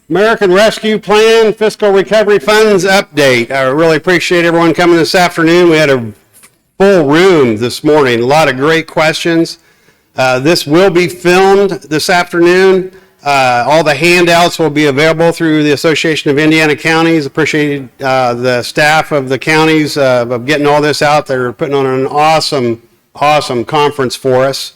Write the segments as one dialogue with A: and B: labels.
A: American Rescue Plan Fiscal Recovery Funds update. I really appreciate everyone coming this afternoon. We had a full room this morning, a lot of great questions. This will be filmed this afternoon. All the handouts will be available through the Association of Indiana Counties. Appreciate the staff of the counties of getting all this out. They're putting on an awesome conference for us.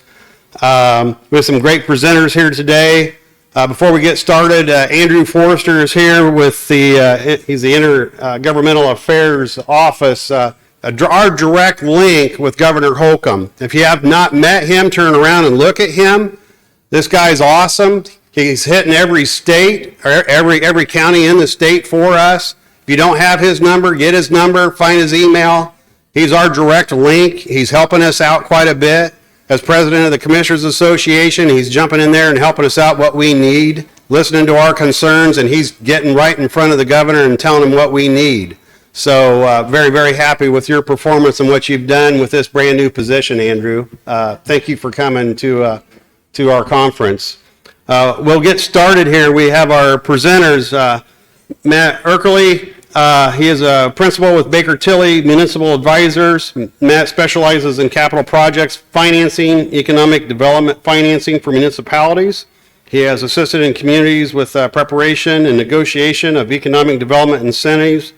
A: We have some great presenters here today. Before we get started, Andrew Forrester is here with he's the Intergovernmental Affairs Office, our direct link with Governor Holcomb. If you have not met him, turn around and look at him. This guy's awesome. He's hitting every state, or every county in the state for us. If you don't have his number, get his number, find his email. He's our direct link. He's helping us out quite a bit. As president of the Commissioners Association, he's jumping in there and helping us out what we need, listening to our concerns, and he's getting right in front of the governor and telling him what we need. So very, very happy with your performance and what you've done with this brand new position, Andrew. Thank you for coming to our conference. We'll get started here. We have our presenters, Matt Erkley. He is a principal with Baker Tilly Municipal Advisors. Matt specializes in capital projects, financing, economic development financing for municipalities. He has assisted in communities with preparation and negotiation of economic development incentives,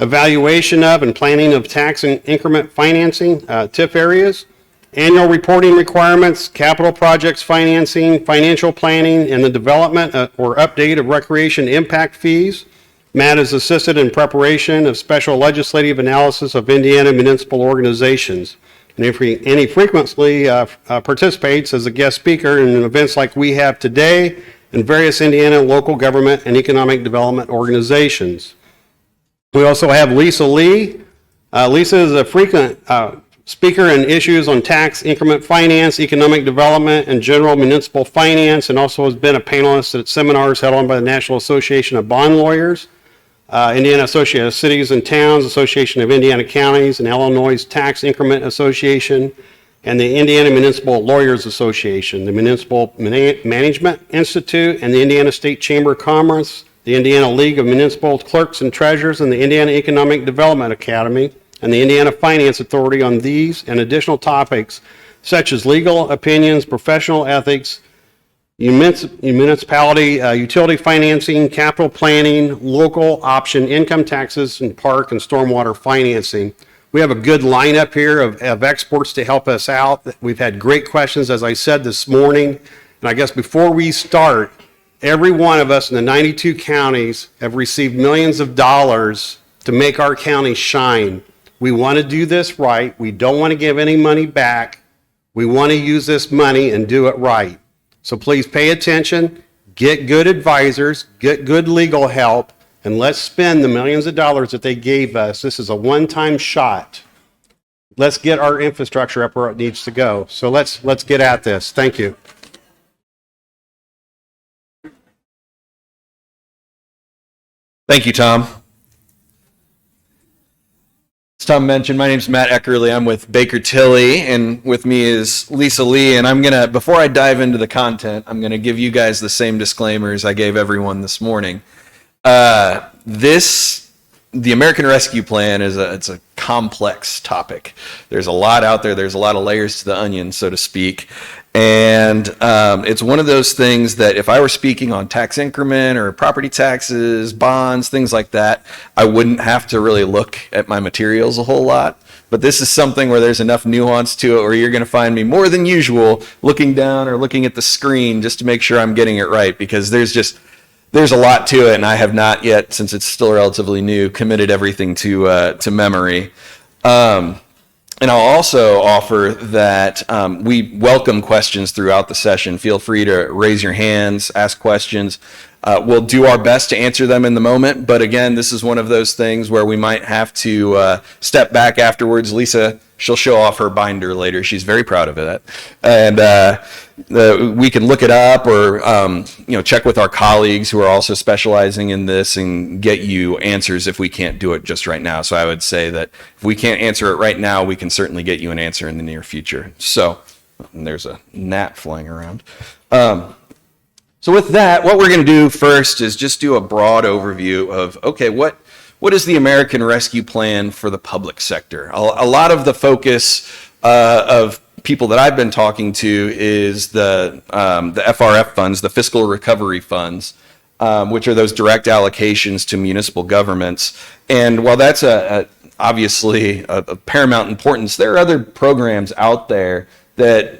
A: evaluation of and planning of tax and increment financing, TIF areas, annual reporting requirements, capital projects financing, financial planning, and the development or update of recreation impact fees. Matt has assisted in preparation of special legislative analysis of Indiana municipal organizations. And he frequently participates as a guest speaker in events like we have today in various Indiana local government and economic development organizations. We also have Lisa Lee. Lisa is a frequent speaker in issues on tax increment finance, economic development, and general municipal finance, and also has been a panelist at seminars held on by the National Association of Bond Lawyers, Indiana Association of Cities and Towns, Association of Indiana Counties, and Illinois Tax Increment Association, and the Indiana Municipal Lawyers Association, the Municipal Management Institute, and the Indiana State Chamber of Commerce, the Indiana League of Municipal Clerks and Treasurers, and the Indiana Economic Development Academy, and the Indiana Finance Authority on these and additional topics such as legal opinions, professional ethics, municipality, utility financing, capital planning, local option income taxes, and park and stormwater financing. We have a good lineup here of experts to help us out. We've had great questions, as I said this morning. And I guess before we start, every one of us in the 92 counties have received millions of dollars to make our county shine. We want to do this right. We don't want to give any money back. We want to use this money and do it right. So please pay attention, get good advisors, get good legal help, and let's spend the millions of dollars that they gave us. This is a one-time shot. Let's get our infrastructure up where it needs to go. So let's get at this. Thank you.
B: Thank you, Tom. As Tom mentioned, my name is Matt Eckerly. I'm with Baker Tilly, and with me is Lisa Lee. And before I dive into the content, I'm gonna give you guys the same disclaimers I gave everyone this morning. The American Rescue Plan it's a complex topic. There's a lot out there. There's a lot of layers to the onion, so to speak. And it's one of those things that if I were speaking on tax increment or property taxes, bonds, things like that, I wouldn't have to really look at my materials a whole lot. But this is something where there's enough nuance to it where you're going to find me more than usual looking down or looking at the screen just to make sure I'm getting it right, because there's a lot to it, and I have not yet, since it's still relatively new, committed everything to memory. And I'll also offer that we welcome questions throughout the session. Feel free to raise your hands, ask questions. We'll do our best to answer them in the moment, but again, this is one of those things where we might have to step back afterwards. Lisa, she'll show off her binder later. She's very proud of it. And we can look it up or check with our colleagues who are also specializing in this and get you answers if we can't do it just right now. So I would say that if we can't answer it right now, we can certainly get you an answer in the near future. So there's a gnat flying around. So with that, what we're going to do first is just do a broad overview of, okay, what is the American Rescue Plan for the public sector? A lot of the focus of people that I've been talking to is the FRF funds, the Fiscal Recovery Funds, which are those direct allocations to municipal governments. And while that's obviously of paramount importance, there are other programs out there that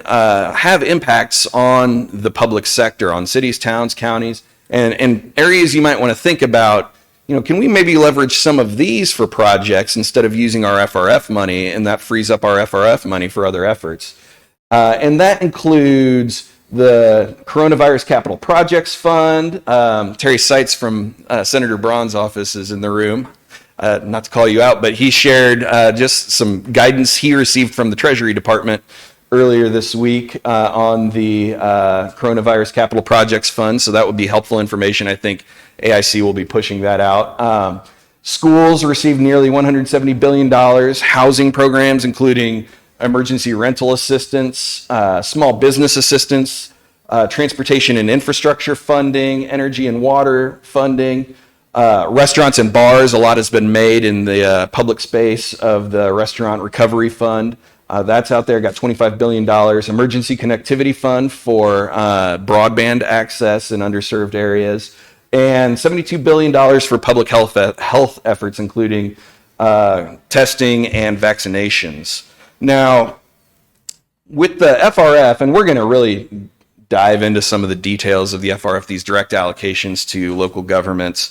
B: have impacts on the public sector, on cities, towns, counties, and areas you might want to think about. Can we maybe leverage some of these for projects instead of using our FRF money, and that frees up our FRF money for other efforts? And that includes the Coronavirus Capital Projects Fund. Terry Seitz from Senator Braun's office is in the room. Not to call you out, but he shared just some guidance he received from the Treasury Department earlier this week on the Coronavirus Capital Projects Fund, so that would be helpful information. I think AIC will be pushing that out. Schools received nearly $170 billion. Housing programs, including emergency rental assistance, small business assistance, transportation and infrastructure funding, energy and water funding, restaurants and bars. A lot has been made in the public space of the Restaurant Recovery Fund. That's out there, got $25 billion. Emergency Connectivity Fund for broadband access in underserved areas. And $72 billion for public health efforts, including testing and vaccinations. Now, with the FRF, and we're going to really dive into some of the details of the FRF, these direct allocations to local governments.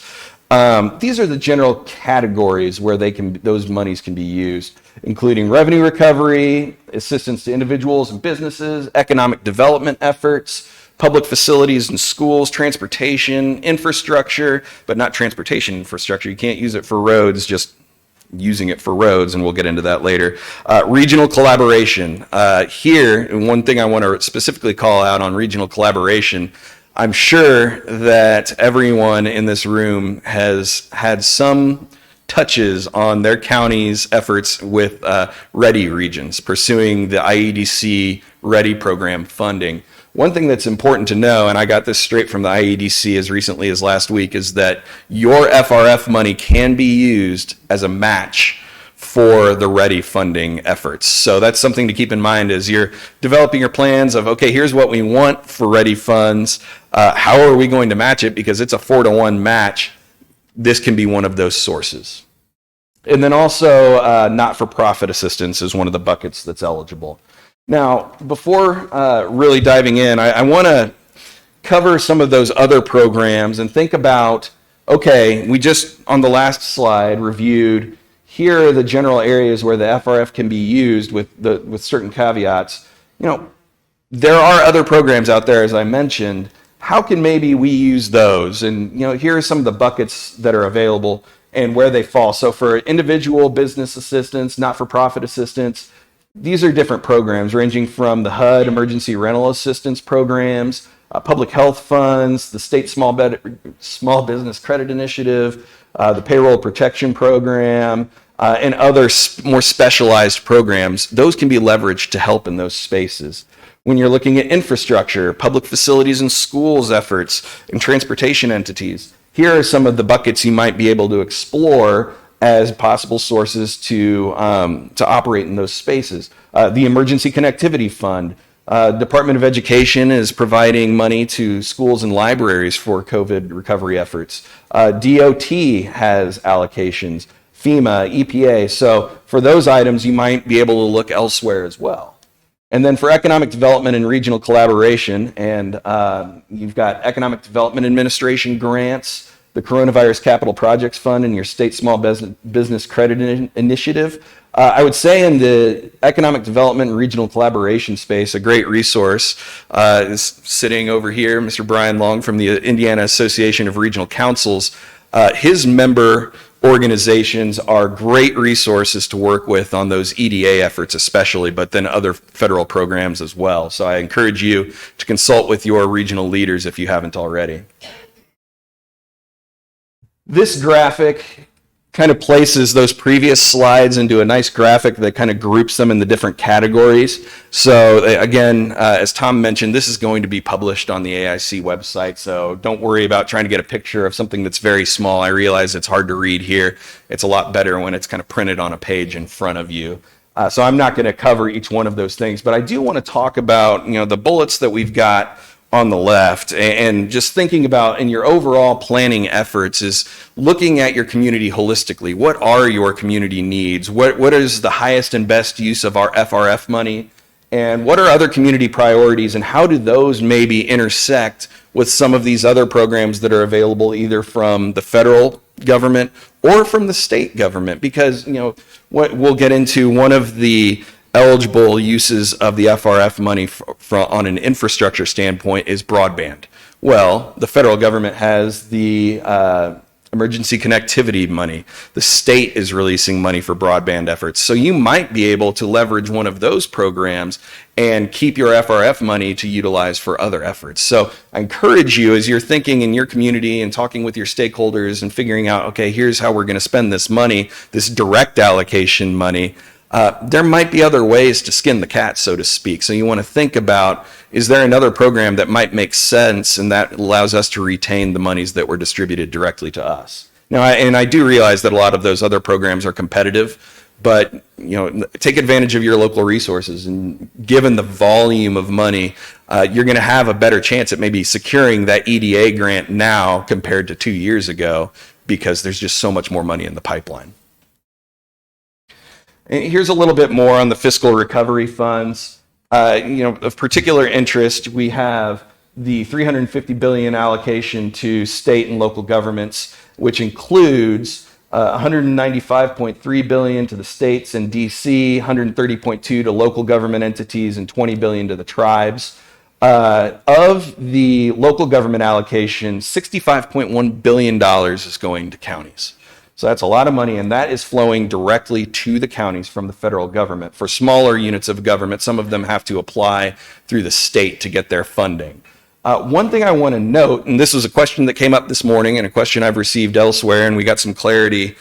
B: These are the general categories where those monies can be used, including revenue recovery, assistance to individuals and businesses, economic development efforts, public facilities and schools, transportation, infrastructure, but not transportation infrastructure. You can't use it for roads, just using it for roads, and we'll get into that later. Regional collaboration. Here, and one thing I want to specifically call out on regional collaboration, I'm sure that everyone in this room has had some touches on their county's efforts with READY regions, pursuing the IEDC READY program funding. One thing that's important to know, and I got this straight from the IEDC as recently as last week, is that your FRF money can be used as a match for the READY funding efforts. So that's something to keep in mind as you're developing your plans of, okay, here's what we want for READY funds. How are we going to match it? Because it's a 4-to-1 match. This can be one of those sources. And then also not-for-profit assistance is one of the buckets that's eligible. Now, before really diving in, I want to cover some of those other programs and think about, okay, we just, on the last slide, reviewed, here are the general areas where the FRF can be used with certain caveats. There are other programs out there, as I mentioned. How can maybe we use those? And, here are some of the buckets that are available and where they fall. So for individual business assistance, not-for-profit assistance, these are different programs ranging from the HUD emergency rental assistance programs, public health funds, the state small business credit initiative, the payroll protection program, and other more specialized programs. Those can be leveraged to help in those spaces. When you're looking at infrastructure, public facilities and schools efforts, and transportation entities, here are some of the buckets you might be able to explore as possible sources to operate in those spaces. The Emergency Connectivity Fund. Department of Education is providing money to schools and libraries for COVID recovery efforts. DOT has allocations, FEMA, EPA. So for those items, you might be able to look elsewhere as well. And then for economic development and regional collaboration, and you've got Economic Development Administration grants, the Coronavirus Capital Projects Fund, and your state small business credit initiative. I would say in the economic development and regional collaboration space, a great resource is sitting over here, Mr. Brian Long from the Indiana Association of Regional Councils. His member organizations are great resources to work with on those EDA efforts especially, but then other federal programs as well. So I encourage you to consult with your regional leaders if you haven't already. This graphic kind of places those previous slides into a nice graphic that kind of groups them in the different categories. So again, as Tom mentioned, this is going to be published on the AIC website, so don't worry about trying to get a picture of something that's very small. I realize it's hard to read here. It's a lot better when it's kind of printed on a page in front of you. So I'm not going to cover each one of those things, but I do want to talk about, the bullets that we've got on the left, and just thinking about in your overall planning efforts is looking at your community holistically. What are your community needs? What is the highest and best use of our FRF money? And what are other community priorities, and how do those maybe intersect with some of these other programs that are available either from the federal government or from the state government? Because, what we'll get into, one of the eligible uses of the FRF money on an infrastructure standpoint is broadband. Well, the federal government has the emergency connectivity money. The state is releasing money for broadband efforts. So you might be able to leverage one of those programs and keep your FRF money to utilize for other efforts. So I encourage you, as you're thinking in your community and talking with your stakeholders and figuring out, okay, here's how we're going to spend this money, this direct allocation money, there might be other ways to skin the cat, so to speak. So you want to think about, is there another program that might make sense and that allows us to retain the monies that were distributed directly to us? Now, I do realize that a lot of those other programs are competitive, but take advantage of your local resources, and given the volume of money, you're going to have a better chance at maybe securing that EDA grant now compared to 2 years ago, because there's just so much more money in the pipeline. And here's a little bit more on the fiscal recovery funds. Of particular interest, we have the $350 billion allocation to state and local governments, which includes $195.3 billion to the states and DC, $130.2 to local government entities, and $20 billion to the tribes. Of the local government allocation, $65.1 billion is going to counties. So that's a lot of money, and that is flowing directly to the counties from the federal government. For smaller units of government, some of them have to apply through the state to get their funding. One thing I want to note, and this was a question that came up this morning and a question I've received elsewhere, and we got some clarity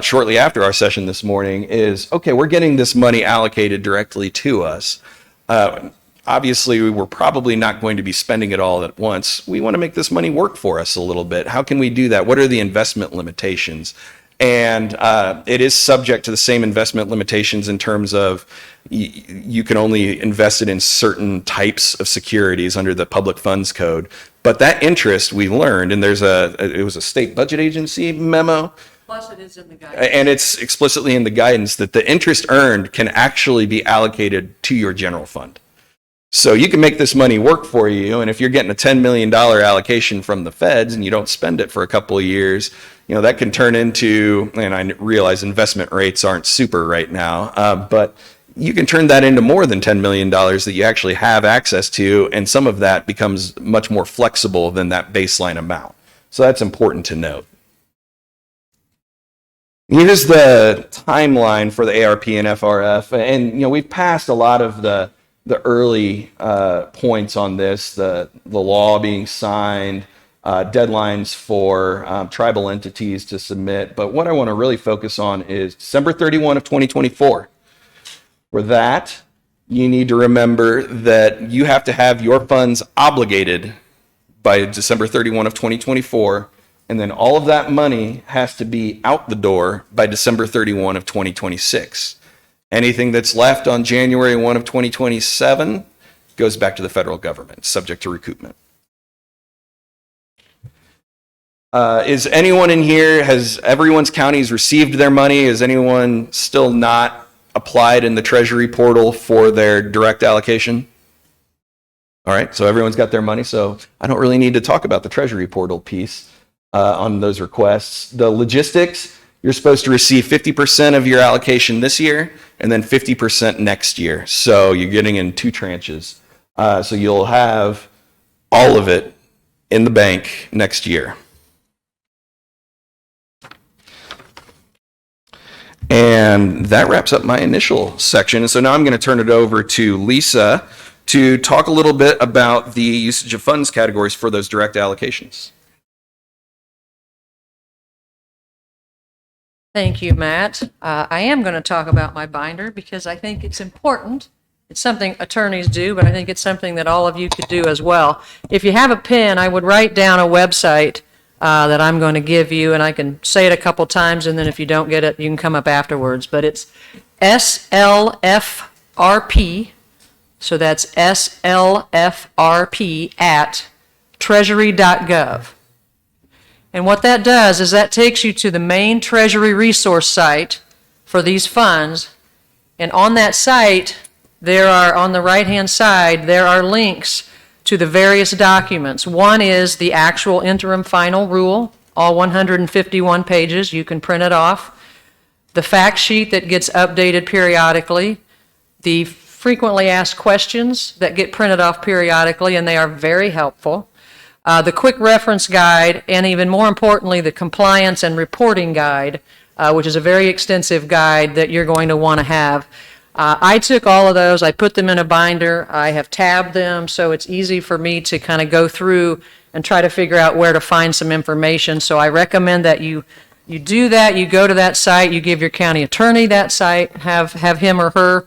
B: shortly after our session this morning, is, okay, we're getting this money allocated directly to us. Obviously, we're probably not going to be spending it all at once. We want to make this money work for us a little bit. How can we do that? What are the investment limitations? And it is subject to the same investment limitations in terms of you can only invest it in certain types of securities under the Public Funds Code. But that interest, we learned, and it was a state budget agency memo.
C: Plus it is in the guidance.
B: And it's explicitly in the guidance that the interest earned can actually be allocated to your general fund. So you can make this money work for you, and if you're getting a $10 million allocation from the feds and you don't spend it for a couple of years, that can turn into, and I realize investment rates aren't super right now, but you can turn that into more than $10 million that you actually have access to, and some of that becomes much more flexible than that baseline amount. So that's important to note. Here's the timeline for the ARP and FRF, and we've passed a lot of the early points on this, the law being signed, deadlines for tribal entities to submit. But what I want to really focus on is December 31 of 2024. For that, you need to remember that you have to have your funds obligated by December 31 of 2024, and then all of that money has to be out the door by December 31 of 2026. Anything that's left on January 1 of 2027 goes back to the federal government, subject to recoupment. Is anyone in here, has everyone's counties received their money? Is anyone still not applied in the Treasury portal for their direct allocation? All right, so everyone's got their money, so I don't really need to talk about the Treasury portal piece on those requests. The logistics, you're supposed to receive 50% of your allocation this year and then 50% next year. So you're getting in two tranches. So you'll have all of it in the bank next year. And that wraps up my initial section. And so now I'm going to turn it over to Lisa to talk a little bit about the usage of funds categories for those direct allocations.
C: Thank you, Matt. I am going to talk about my binder because I think it's important. It's something attorneys do, but I think it's something that all of you could do as well. If you have a pen, I would write down a website that I'm going to give you, and I can say it a couple times, and then if you don't get it, you can come up afterwards. But it's SLFRP, so that's SLFRP at treasury.gov. And what that does is that takes you to the main Treasury resource site for these funds. And on that site, there are, on the right-hand side, there are links to the various documents. One is the actual interim final rule, all 151 pages. You can print it off. The fact sheet that gets updated periodically. The frequently asked questions that get printed off periodically, and they are very helpful. The quick reference guide, and even more importantly, the compliance and reporting guide, which is a very extensive guide that you're going to want to have. I took all of those, I put them in a binder, I have tabbed them, so it's easy for me to kind of go through and try to figure out where to find some information. So I recommend that you do that, you go to that site, you give your county attorney that site, have him or her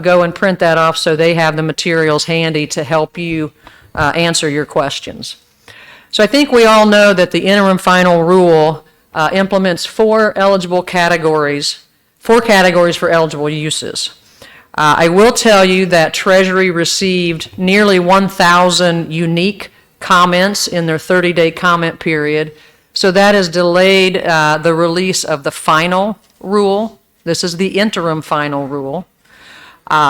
C: go and print that off so they have the materials handy to help you answer your questions. So I think we all know that the interim final rule implements four categories for eligible uses. I will tell you that Treasury received nearly 1,000 unique comments in their 30-day comment period. So that has delayed the release of the final rule. This is the interim final rule.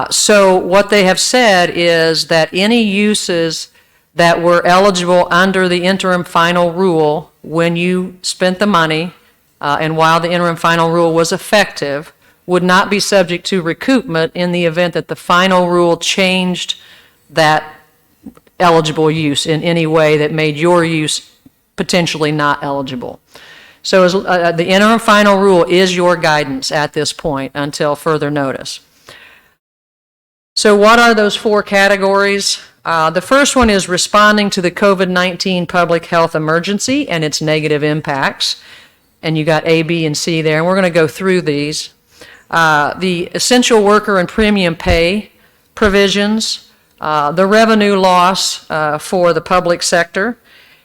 C: So what they have said is that any uses that were eligible under the interim final rule when you spent the money and while the interim final rule was effective would not be subject to recoupment in the event that the final rule changed that eligible use in any way that made your use potentially not eligible. So the interim final rule is your guidance at this point until further notice. So what are those four categories? The first one is responding to the COVID-19 public health emergency and its negative impacts. And you got A, B, and C there, and we're going to go through these. The essential worker and premium pay provisions, the revenue loss for the public sector,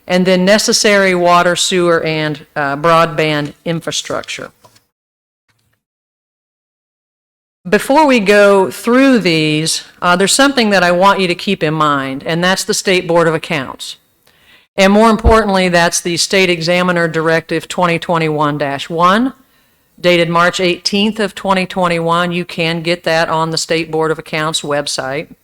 C: and then necessary water, sewer, and broadband infrastructure. Before we go through these, there's something that I want you to keep in mind, and that's the State Board of Accounts. And more importantly, that's the State Examiner Directive 2021-1, dated March 18th of 2021. You can get that on the State Board of Accounts website.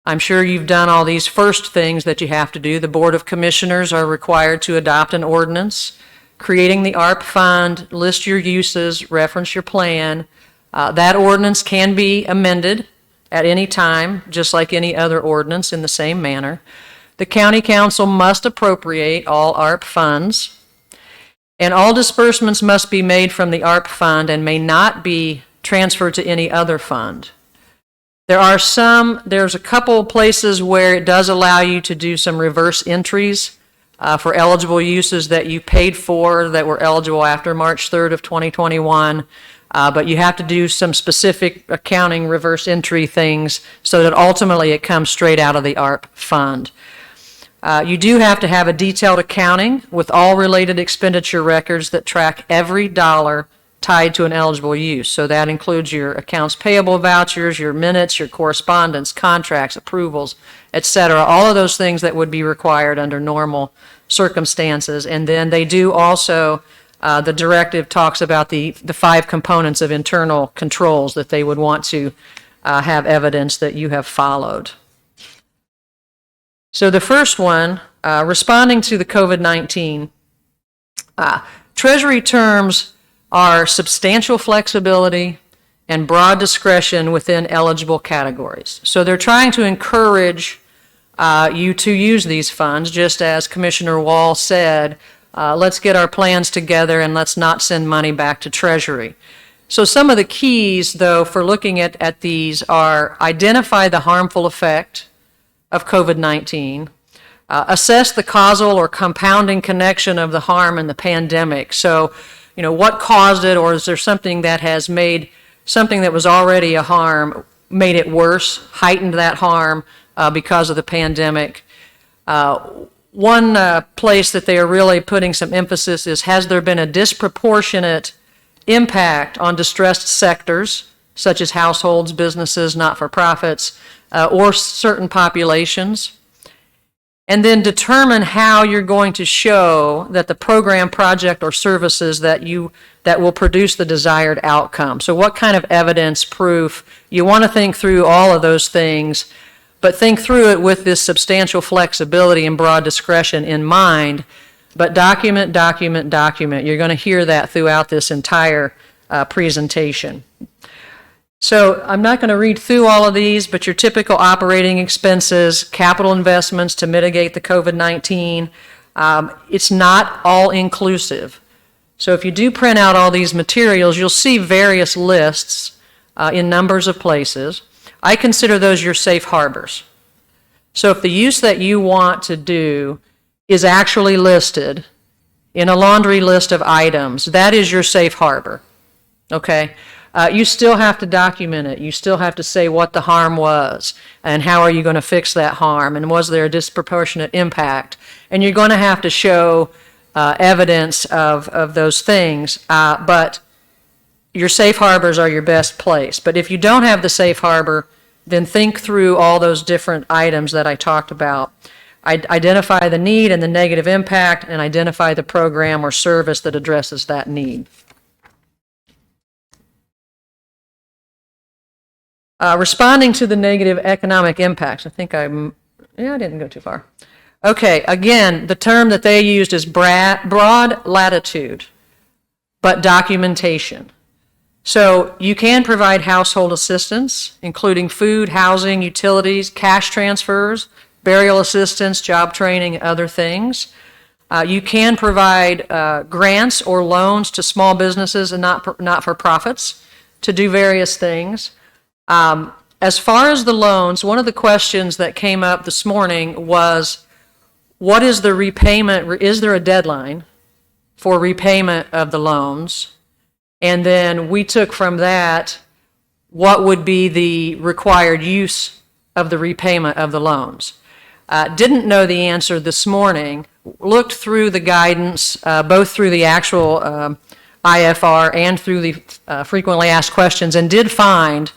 C: I'm sure you've done all these first things that you have to do. The Board of Commissioners are required to adopt an ordinance, creating the ARP fund, list your uses, reference your plan. That ordinance can be amended at any time, just like any other ordinance in the same manner. The County Council must appropriate all ARP funds, and all disbursements must be made from the ARP fund and may not be transferred to any other fund. There's a couple places where it does allow you to do some reverse entries for eligible uses that you paid for that were eligible after March 3rd of 2021. But you have to do some specific accounting reverse entry things so that ultimately it comes straight out of the ARP fund. You do have to have a detailed accounting with all related expenditure records that track every dollar tied to an eligible use. So that includes your accounts payable vouchers, your minutes, your correspondence, contracts, approvals, etc. All of those things that would be required under normal circumstances. And then they do also the directive talks about the 5 components of internal controls that they would want to have evidence that you have followed. So the first one, responding to the COVID-19, Treasury terms are substantial flexibility and broad discretion within eligible categories. So they're trying to encourage you to use these funds, just as Commissioner Wall said, let's get our plans together and let's not send money back to Treasury. So some of the keys, though, for looking at these are identify the harmful effect of COVID-19, assess the causal or compounding connection of the harm and the pandemic. So what caused it, or is there something that has made something that was already a harm, made it worse, heightened that harm because of the pandemic. One place that they are really putting some emphasis is, has there been a disproportionate impact on distressed sectors, such as households, businesses, not-for-profits, or certain populations? And then determine how you're going to show that the program, project, or services that will produce the desired outcome. So what kind of evidence, proof? You want to think through all of those things, but think through it with this substantial flexibility and broad discretion in mind. But document, document, document. You're going to hear that throughout this entire presentation. So I'm not going to read through all of these, but your typical operating expenses, capital investments to mitigate the COVID-19, it's not all inclusive. So if you do print out all these materials, you'll see various lists in numbers of places. I consider those your safe harbors. So if the use that you want to do is actually listed in a laundry list of items, that is your safe harbor, okay? You still have to document it. You still have to say what the harm was and how are you going to fix that harm and was there a disproportionate impact. And you're going to have to show evidence of those things, but your safe harbors are your best place. But if you don't have the safe harbor, then think through all those different items that I talked about. Identify the need and the negative impact, and identify the program or service that addresses that need. Responding to the negative economic impacts. I didn't go too far. Okay, again, the term that they used is broad latitude, but documentation. So you can provide household assistance, including food, housing, utilities, cash transfers, burial assistance, job training, other things. You can provide grants or loans to small businesses and not-for-profits to do various things. As far as the loans, one of the questions that came up this morning was, what is the repayment? Is there a deadline for repayment of the loans? And then we took from that, what would be the required use of the repayment of the loans? Didn't know the answer this morning, looked through the guidance, both through the actual IFR and through the frequently asked questions, and did find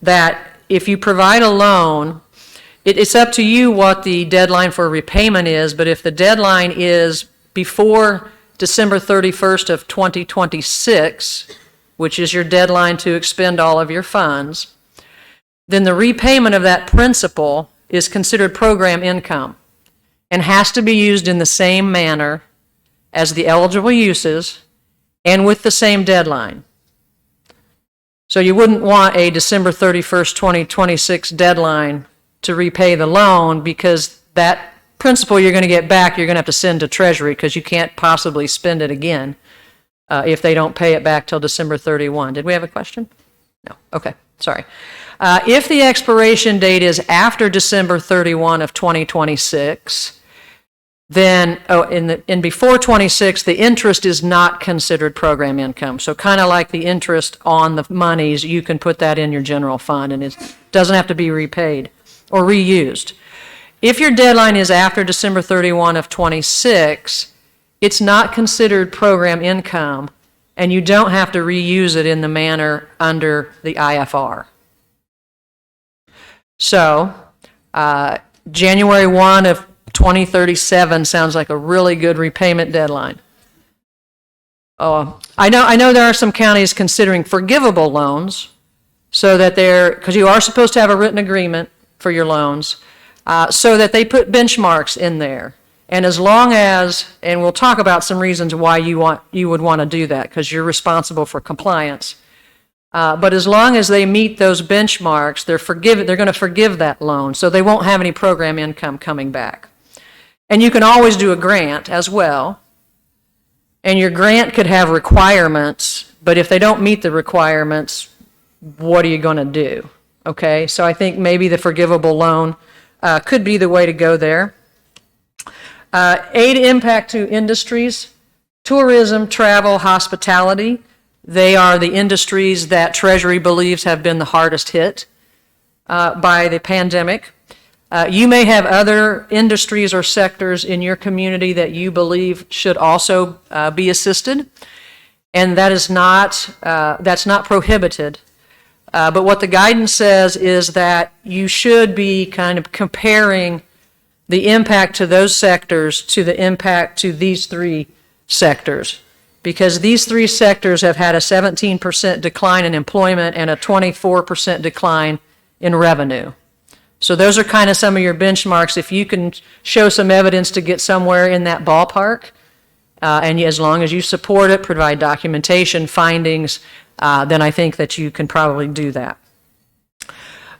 C: that if you provide a loan, it's up to you what the deadline for repayment is, but if the deadline is before December 31st of 2026, which is your deadline to expend all of your funds, then the repayment of that principal is considered program income and has to be used in the same manner as the eligible uses and with the same deadline. So you wouldn't want a December 31st, 2026 deadline to repay the loan, because that principal you're going to get back, you're going to have to send to Treasury, because you can't possibly spend it again if they don't pay it back till December 31. Did we have a question? No. Okay. Sorry. If the expiration date is after December 31 of 2026, then, before 26, the interest is not considered program income. So kind of like the interest on the monies, you can put that in your general fund, and it doesn't have to be repaid or reused. If your deadline is after December 31 of 26, it's not considered program income, and you don't have to reuse it in the manner under the IFR. So, January 1 of 2037 sounds like a really good repayment deadline. I know there are some counties considering forgivable loans, so that because you are supposed to have a written agreement for your loans, so that they put benchmarks in there. And as long as, and we'll talk about some reasons why you would want to do that, because you're responsible for compliance. But as long as they meet those benchmarks, they're going to forgive that loan, so they won't have any program income coming back. And you can always do a grant as well. And your grant could have requirements, but if they don't meet the requirements, what are you going to do? Okay, so I think maybe the forgivable loan could be the way to go there. Aid impact to industries. Tourism, travel, hospitality, they are the industries that Treasury believes have been the hardest hit by the pandemic. You may have other industries or sectors in your community that you believe should also be assisted, and that's not prohibited. But what the guidance says is that you should be kind of comparing the impact to those sectors to the impact to these three sectors, because these three sectors have had a 17% decline in employment and a 24% decline in revenue. So those are kind of some of your benchmarks. If you can show some evidence to get somewhere in that ballpark, and as long as you support it, provide documentation, findings, then I think that you can probably do that.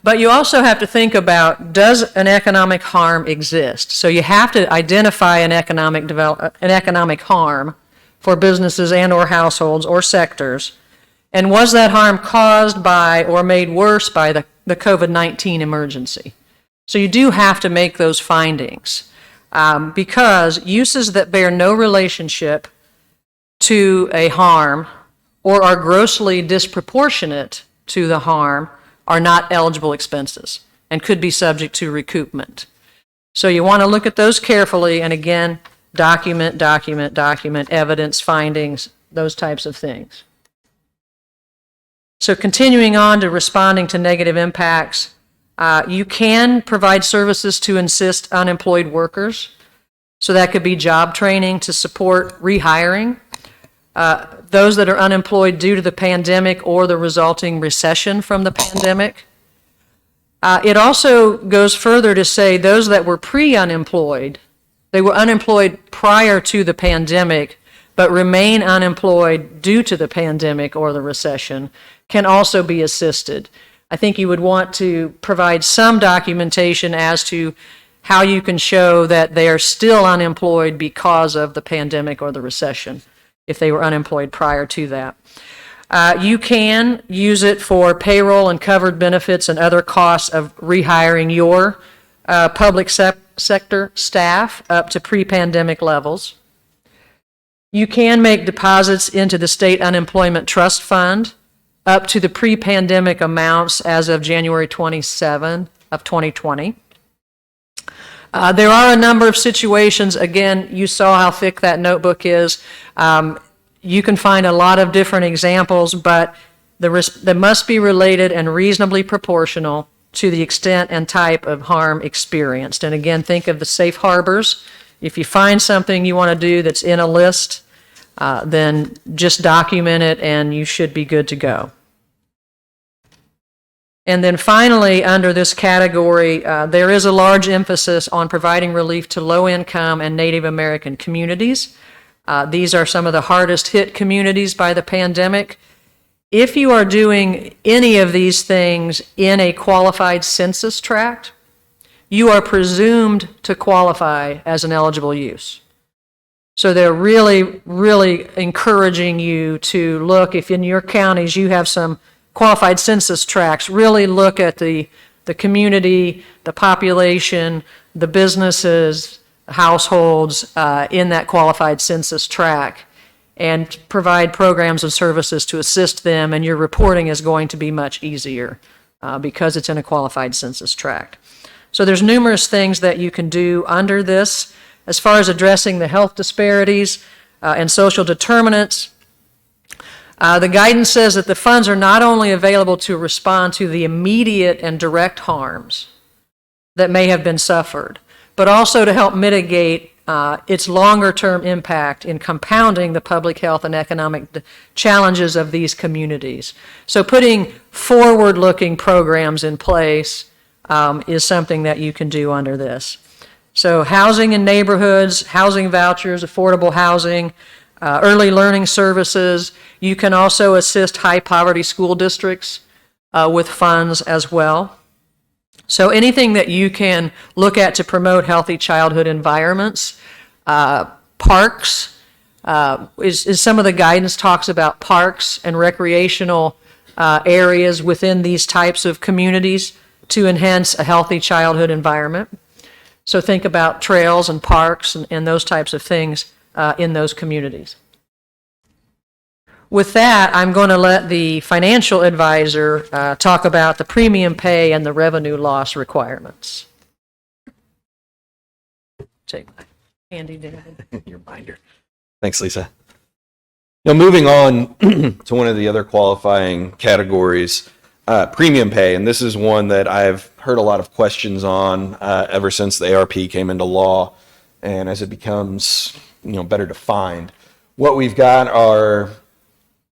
C: But you also have to think about, does an economic harm exist? So you have to identify an economic harm for businesses and or households or sectors. And was that harm caused by or made worse by the COVID-19 emergency? So you do have to make those findings because uses that bear no relationship to a harm or are grossly disproportionate to the harm are not eligible expenses and could be subject to recoupment. So you want to look at those carefully and again, document, evidence, findings, those types of things. So continuing on to responding to negative impacts, you can provide services to assist unemployed workers. So that could be job training to support rehiring. Those that are unemployed due to the pandemic or the resulting recession from the pandemic. It also goes further to say those that were pre-unemployed, they were unemployed prior to the pandemic, but remain unemployed due to the pandemic or the recession, can also be assisted. I think you would want to provide some documentation as to how you can show that they are still unemployed because of the pandemic or the recession, if they were unemployed prior to that. You can use it for payroll and covered benefits and other costs of rehiring your public sector staff up to pre-pandemic levels. You can make deposits into the State Unemployment Trust Fund up to the pre-pandemic amounts as of January 27 of 2020. There are a number of situations, again, you saw how thick that notebook is. You can find a lot of different examples, but they must be related and reasonably proportional to the extent and type of harm experienced. And again, think of the safe harbors. If you find something you want to do that's in a list, then just document it and you should be good to go. And then finally, under this category, there is a large emphasis on providing relief to low-income and Native American communities. These are some of the hardest hit communities by the pandemic. If you are doing any of these things in a qualified census tract, you are presumed to qualify as an eligible use. So they're really, really encouraging you to look, if in your counties you have some qualified census tracts, really look at the community, the population, the businesses, households in that qualified census tract, and provide programs and services to assist them, and your reporting is going to be much easier because it's in a qualified census tract. So there's numerous things that you can do under this. As far as addressing the health disparities and social determinants, the guidance says that the funds are not only available to respond to the immediate and direct harms that may have been suffered, but also to help mitigate its longer-term impact in compounding the public health and economic challenges of these communities. So putting forward-looking programs in place is something that you can do under this. So housing in neighborhoods, housing vouchers, affordable housing, early learning services. You can also assist high-poverty school districts with funds as well. So anything that you can look at to promote healthy childhood environments. Parks is some of the guidance talks about parks and recreational areas within these types of communities to enhance a healthy childhood environment. So think about trails and parks and those types of things in those communities. With that, I'm going to let the financial advisor talk about the premium pay and the revenue loss requirements. Take my handy dandy.
B: Your binder. Thanks, Lisa. Now, moving on to one of the other qualifying categories, premium pay, and this is one that I've heard a lot of questions on ever since the ARP came into law, and as it becomes better defined. What we've got are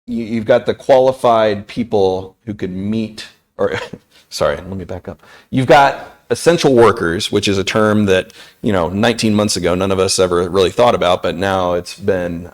B: you've got the qualified people who could meet, or sorry, let me back up. You've got essential workers, which is a term that 19 months ago none of us ever really thought about, but now it's been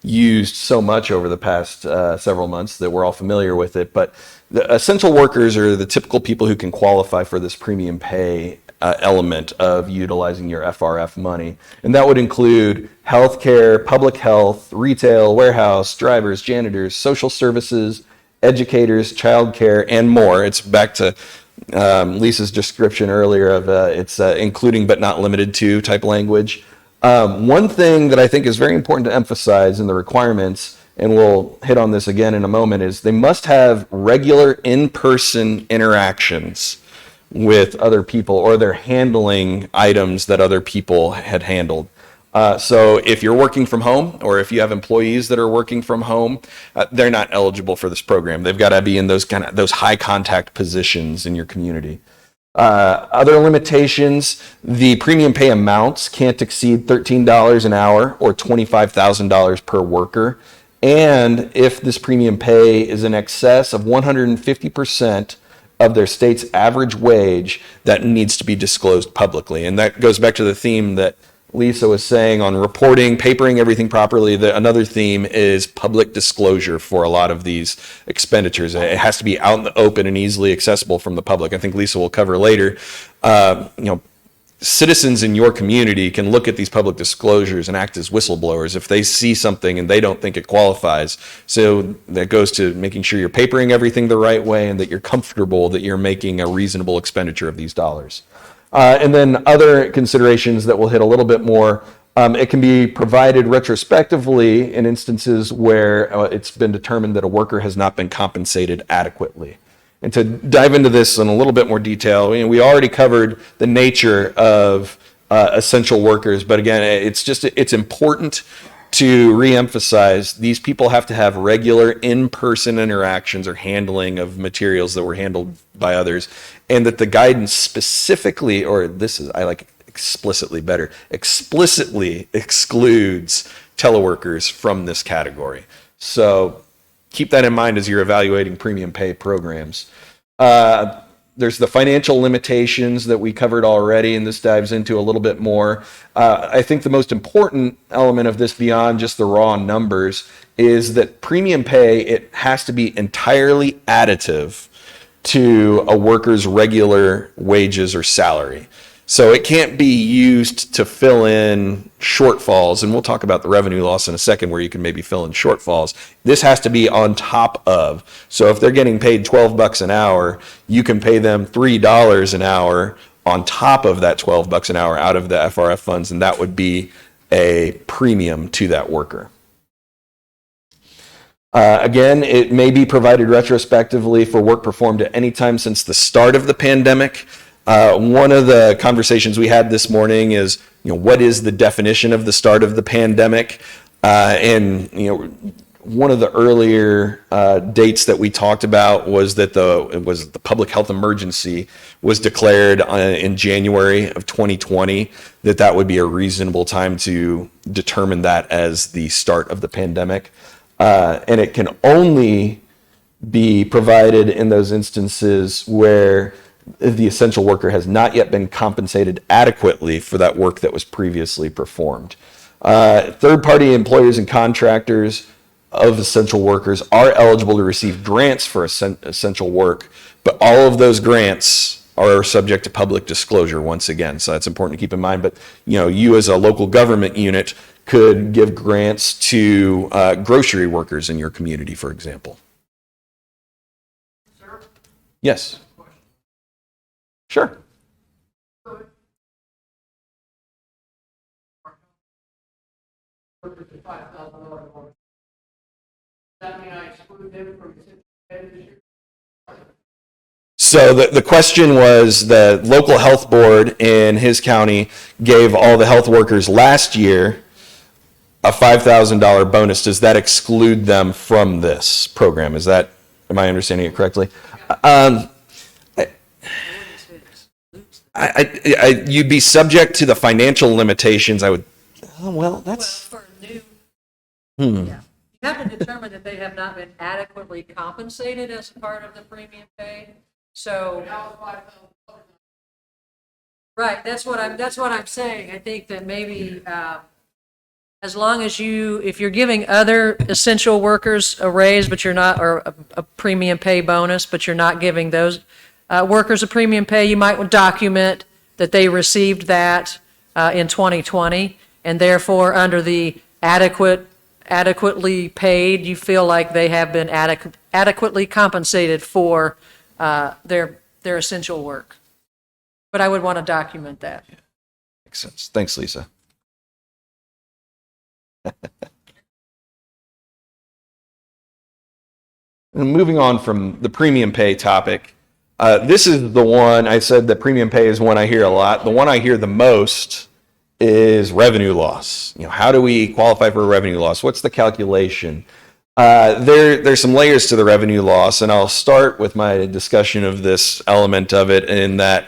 B: used so much over the past several months that we're all familiar with it. But the essential workers are the typical people who can qualify for this premium pay element of utilizing your FRF money. And that would include healthcare, public health, retail, warehouse, drivers, janitors, social services, educators, childcare, and more. It's back to Lisa's description earlier of it's including but not limited to type language. One thing that I think is very important to emphasize in the requirements, and we'll hit on this again in a moment, is they must have regular in-person interactions with other people, or they're handling items that other people had handled. So if you're working from home, or if you have employees that are working from home, they're not eligible for this program. They've got to be in those high contact positions in your community. Other limitations, the premium pay amounts can't exceed $13 an hour or $25,000 per worker. And if this premium pay is in excess of 150% of their state's average wage, that needs to be disclosed publicly. And that goes back to the theme that Lisa was saying on reporting, papering everything properly. Another theme is public disclosure for a lot of these expenditures. It has to be out in the open and easily accessible from the public. I think Lisa will cover later. Citizens in your community can look at these public disclosures and act as whistleblowers if they see something and they don't think it qualifies. So that goes to making sure you're papering everything the right way and that you're comfortable that you're making a reasonable expenditure of these dollars. And then other considerations that we'll hit a little bit more. It can be provided retrospectively in instances where it's been determined that a worker has not been compensated adequately. And to dive into this in a little bit more detail, we already covered the nature of essential workers, but again, it's important to reemphasize these people have to have regular in-person interactions or handling of materials that were handled by others, and that the guidance specifically, or I like explicitly better, explicitly excludes teleworkers from this category. So keep that in mind as you're evaluating premium pay programs. There's the financial limitations that we covered already, and this dives into a little bit more. I think the most important element of this, beyond just the raw numbers, is that premium pay, it has to be entirely additive to a worker's regular wages or salary. So it can't be used to fill in shortfalls, and we'll talk about the revenue loss in a second where you can maybe fill in shortfalls. This has to be on top of. So if they're getting paid $12 an hour, you can pay them $3 an hour on top of that $12 an hour out of the FRF funds, and that would be a premium to that worker. Again, it may be provided retrospectively for work performed at any time since the start of the pandemic. One of the conversations we had this morning is, what is the definition of the start of the pandemic? And one of the earlier dates that we talked about was that the public health emergency was declared in January of 2020. That would be a reasonable time to determine that as the start of the pandemic, and it can only be provided in those instances where the essential worker has not yet been compensated adequately for that work that was previously performed. Third-party employers and contractors of essential workers are eligible to receive grants for essential work, but all of those grants are subject to public disclosure once again. So that's important to keep in mind. But you as a local government unit could give grants to grocery workers in your community, for example.
C: Sir?
B: Yes. Sure.
C: that mean I exclude them from this year?
B: So the question was, the local health board in his county gave all the health workers last year a $5,000 bonus. Does that exclude them from this program? Am I understanding it correctly? You'd be subject to the financial limitations. That's.
C: For new. Yeah. You have to determine that they have not been adequately compensated as a part of the premium pay. So. Right, that's what I'm saying. I think that maybe, as long as if you're giving other essential workers a raise, but you're not, or a premium pay bonus, but you're not giving those workers a premium pay, you might document that they received that in 2020, and therefore under the adequately paid, you feel like they have been adequately compensated for their essential work. But I would want to document that.
B: Makes sense. Thanks, Lisa. And moving on from the premium pay topic, this is the one I said that premium pay is one I hear a lot. The one I hear the most is revenue loss. How do we qualify for revenue loss? What's the calculation? There's some layers to the revenue loss, and I'll start with my discussion of this element of it in that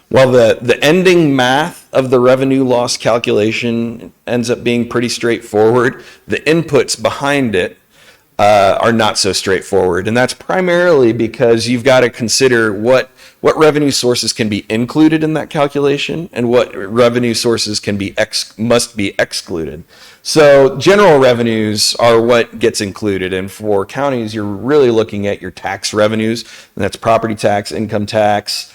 B: while the ending math of the revenue loss calculation ends up being pretty straightforward, the inputs behind it are not so straightforward. And that's primarily because you've got to consider what revenue sources can be included in that calculation and what revenue sources must be excluded. So general revenues are what gets included. And for counties, you're really looking at your tax revenues, and that's property tax, income tax.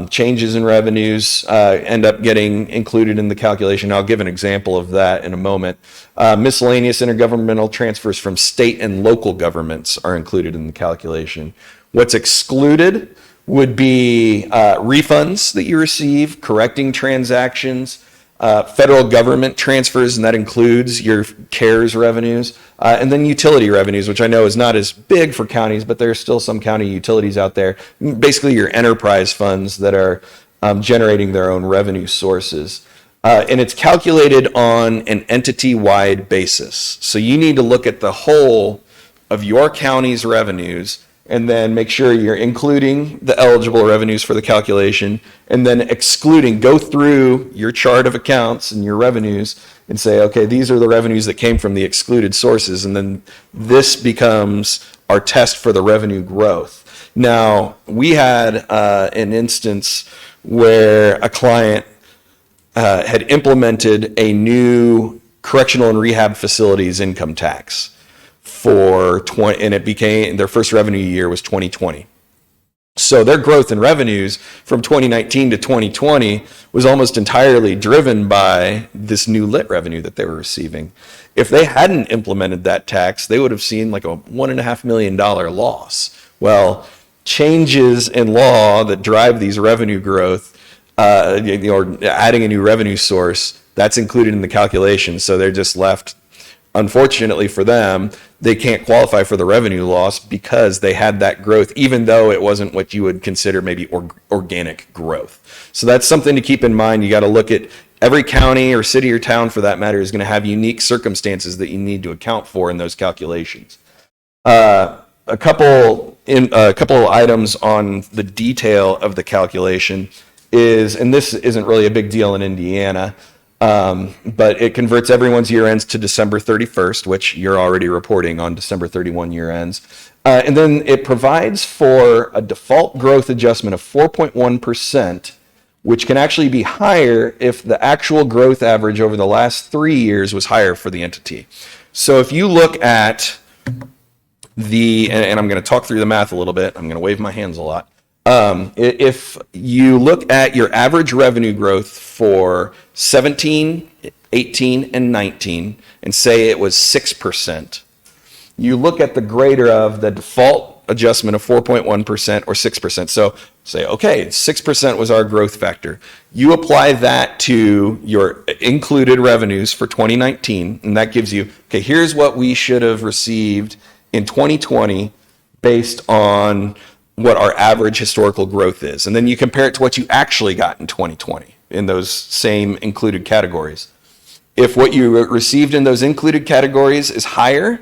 B: Changes in revenues end up getting included in the calculation. I'll give an example of that in a moment. Miscellaneous intergovernmental transfers from state and local governments are included in the calculation. What's excluded would be refunds that you receive, correcting transactions, federal government transfers, and that includes your CARES revenues, and then utility revenues, which I know is not as big for counties, but there are still some county utilities out there. Basically, your enterprise funds that are generating their own revenue sources. And it's calculated on an entity-wide basis. So you need to look at the whole of your county's revenues and then make sure you're including the eligible revenues for the calculation, and then excluding, go through your chart of accounts and your revenues and say, okay, these are the revenues that came from the excluded sources, and then this becomes our test for the revenue growth. Now, we had an instance where a client had implemented a new correctional and rehab facilities income tax and it became, their first revenue year was 2020. So their growth in revenues from 2019 to 2020 was almost entirely driven by this new lit revenue that they were receiving. If they hadn't implemented that tax, they would have seen like a $1.5 million loss. Well, changes in law that drive these revenue growth, or adding a new revenue source, that's included in the calculation. So they're just left, unfortunately for them, they can't qualify for the revenue loss because they had that growth, even though it wasn't what you would consider maybe organic growth. So that's something to keep in mind. You got to look at every county or city or town, for that matter, is going to have unique circumstances that you need to account for in those calculations. A couple items on the detail of the calculation is, and this isn't really a big deal in Indiana, but it converts everyone's year ends to December 31st, which you're already reporting on December 31 year ends. And then it provides for a default growth adjustment of 4.1%, which can actually be higher if the actual growth average over the last 3 years was higher for the entity. So if you look at and I'm going to talk through the math a little bit, I'm going to wave my hands a lot. If you look at your average revenue growth for 17, 18, and 19, and say it was 6%, you look at the greater of the default adjustment of 4.1% or 6%. So say, okay, 6% was our growth factor. You apply that to your included revenues for 2019, and that gives you, okay, here's what we should have received in 2020 based on what our average historical growth is. And then you compare it to what you actually got in 2020 in those same included categories. If what you received in those included categories is higher,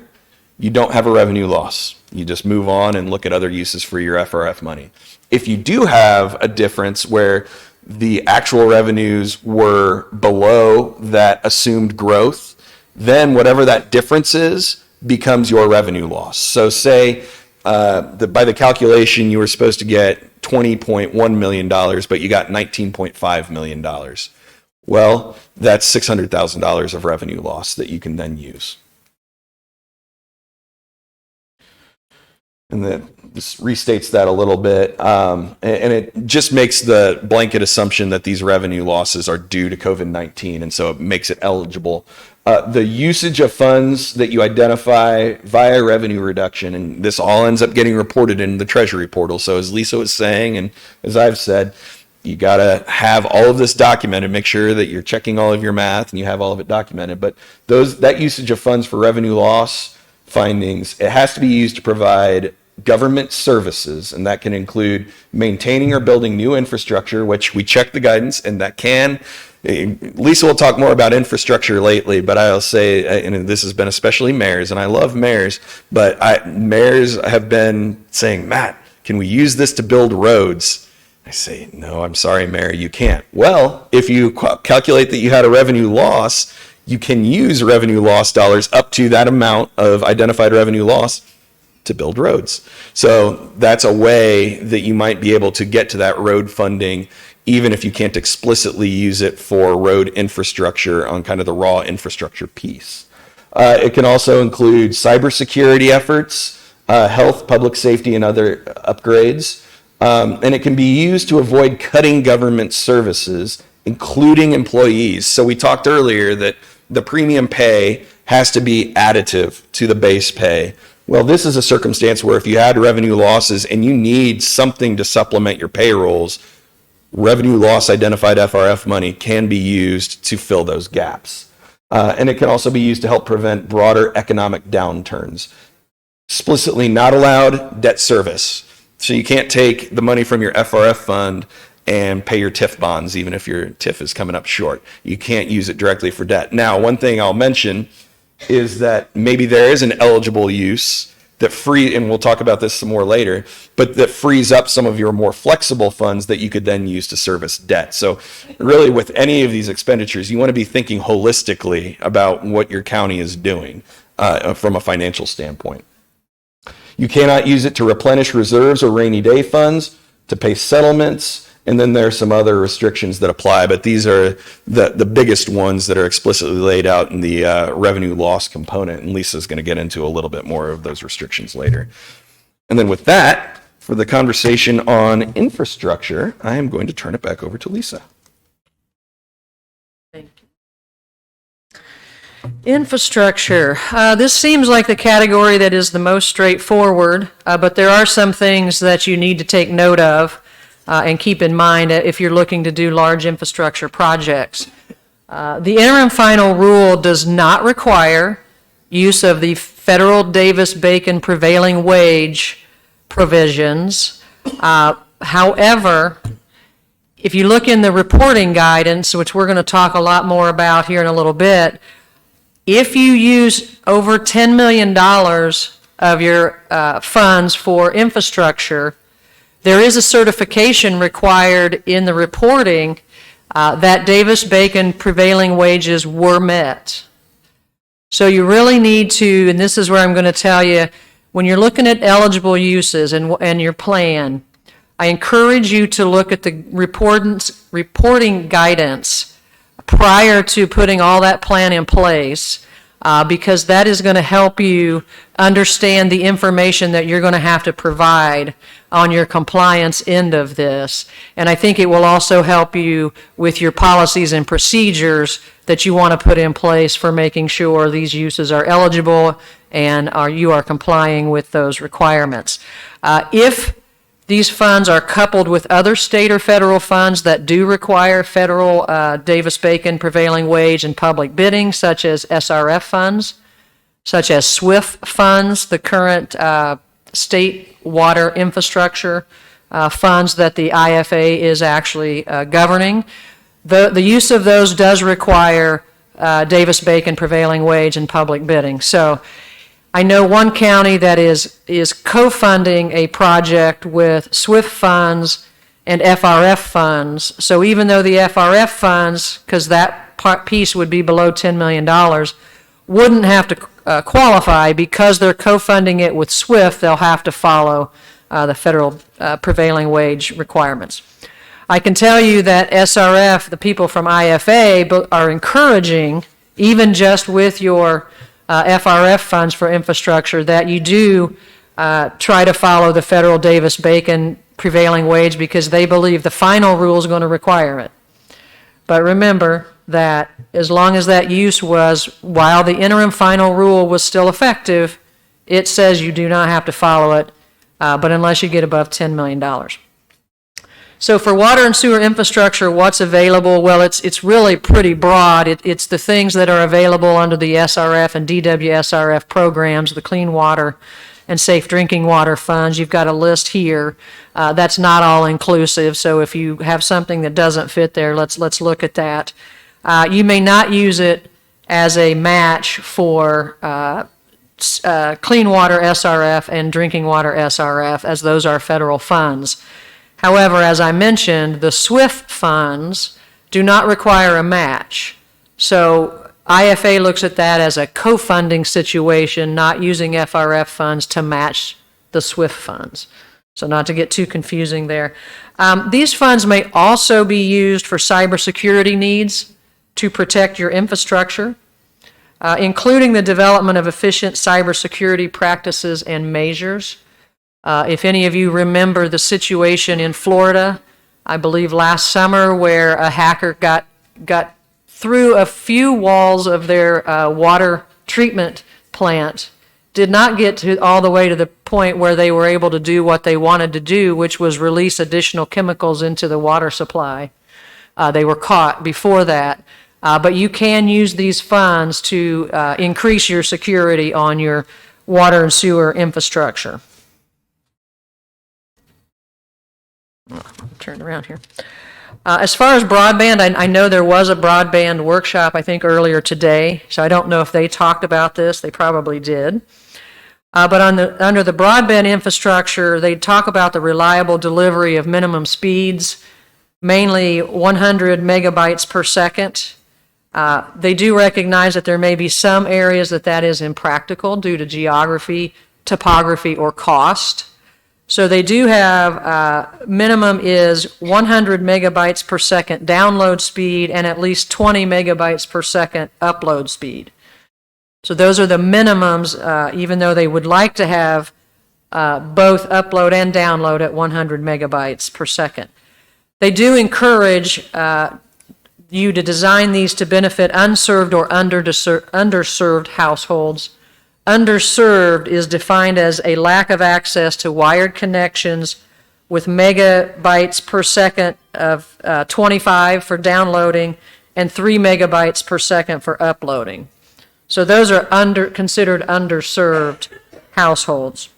B: you don't have a revenue loss. You just move on and look at other uses for your FRF money. If you do have a difference where the actual revenues were below that assumed growth, then whatever that difference is becomes your revenue loss. So say by the calculation you were supposed to get $20.1 million, but you got $19.5 million. Well, that's $600,000 of revenue loss that you can then use. And then this restates that a little bit, and it just makes the blanket assumption that these revenue losses are due to COVID-19, and so it makes it eligible. The usage of funds that you identify via revenue reduction, and this all ends up getting reported in the Treasury portal. So as Lisa was saying, and as I've said, you got to have all of this documented, make sure that you're checking all of your math and you have all of it documented. But that usage of funds for revenue loss findings, it has to be used to provide government services, and that can include maintaining or building new infrastructure, which we check the guidance, and that can. Lisa will talk more about infrastructure lately, but I'll say, and this has been especially mayors, and I love mayors, but mayors have been saying, Matt, can we use this to build roads? I say, no, I'm sorry, Mayor, you can't. Well, if you calculate that you had a revenue loss, you can use revenue loss dollars up to that amount of identified revenue loss to build roads. So that's a way that you might be able to get to that road funding, even if you can't explicitly use it for road infrastructure on kind of the raw infrastructure piece. It can also include cybersecurity efforts, health, public safety, and other upgrades. And it can be used to avoid cutting government services, including employees. So we talked earlier that the premium pay has to be additive to the base pay. Well, this is a circumstance where if you had revenue losses and you need something to supplement your payrolls, revenue loss identified FRF money can be used to fill those gaps. And it can also be used to help prevent broader economic downturns. Explicitly not allowed, debt service. So you can't take the money from your FRF fund and pay your TIF bonds, even if your TIF is coming up short. You can't use it directly for debt. Now, one thing I'll mention is that maybe there is an eligible use that and we'll talk about this some more later, but that frees up some of your more flexible funds that you could then use to service debt. So really with any of these expenditures, you want to be thinking holistically about what your county is doing from a financial standpoint. You cannot use it to replenish reserves or rainy day funds, to pay settlements, and then there are some other restrictions that apply, but these are the biggest ones that are explicitly laid out in the revenue loss component, and Lisa's going to get into a little bit more of those restrictions later. And then with that, for the conversation on infrastructure, I am going to turn it back over to Lisa.
C: Thank you. Infrastructure. This seems like the category that is the most straightforward, but there are some things that you need to take note of and keep in mind if you're looking to do large infrastructure projects. The interim final rule does not require use of the federal Davis-Bacon prevailing wage provisions. However, if you look in the reporting guidance, which we're going to talk a lot more about here in a little bit, if you use over $10 million of your funds for infrastructure, there is a certification required in the reporting that Davis-Bacon prevailing wages were met. So you really need to, and this is where I'm going to tell you, when you're looking at eligible uses and your plan, I encourage you to look at the reporting guidance prior to putting all that plan in place, because that is going to help you understand the information that you're going to have to provide on your compliance end of this. And I think it will also help you with your policies and procedures that you want to put in place for making sure these uses are eligible and you are complying with those requirements. If these funds are coupled with other state or federal funds that do require federal Davis-Bacon prevailing wage and public bidding, such as SRF funds, such as SWIFT funds, the current state water infrastructure funds that the IFA is actually governing. The use of those does require Davis-Bacon prevailing wage and public bidding. So I know one county that is co-funding a project with SWIFT funds and FRF funds. So even though the FRF funds, because that piece would be below $10 million, wouldn't have to qualify, because they're co-funding it with SWIFT, they'll have to follow the federal prevailing wage requirements. I can tell you that SRF, the people from IFA, are encouraging, even just with your FRF funds for infrastructure, that you do try to follow the federal Davis-Bacon prevailing wage, because they believe the final rule is going to require it. But remember that as long as that use was, while the interim final rule was still effective, it says you do not have to follow it, but unless you get above $10 million. So for water and sewer infrastructure, what's available? Well, it's really pretty broad. It's the things that are available under the SRF and DWSRF programs, the Clean Water and Safe Drinking Water funds. You've got a list here. That's not all inclusive, so if you have something that doesn't fit there, let's look at that. You may not use it as a match for clean water SRF and drinking water SRF, as those are federal funds. However, as I mentioned, the SWIFT funds do not require a match. So IFA looks at that as a co-funding situation, not using FRF funds to match the SWIFT funds. So not to get too confusing there. These funds may also be used for cybersecurity needs to protect your infrastructure, including the development of efficient cybersecurity practices and measures. If any of you remember the situation in Florida, I believe last summer, where a hacker got through a few walls of their water treatment plant, did not get all the way to the point where they were able to do what they wanted to do, which was release additional chemicals into the water supply. They were caught before that. But you can use these funds to increase your security on your water and sewer infrastructure. Turn around here. As far as broadband, I know there was a broadband workshop, I think, earlier today, so I don't know if they talked about this. They probably did. But under the broadband infrastructure, they talk about the reliable delivery of minimum speeds, mainly 100 megabytes per second. They do recognize that there may be some areas that is impractical due to geography, topography, or cost. So they do have, minimum is 100 megabytes per second download speed and at least 20 megabytes per second upload speed. So those are the minimums, even though they would like to have both upload and download at 100 megabytes per second. They do encourage you to design these to benefit unserved or underserved households. Underserved is defined as a lack of access to wired connections with megabytes per second of 25 for downloading and 3 megabytes per second for uploading. So those are considered underserved households.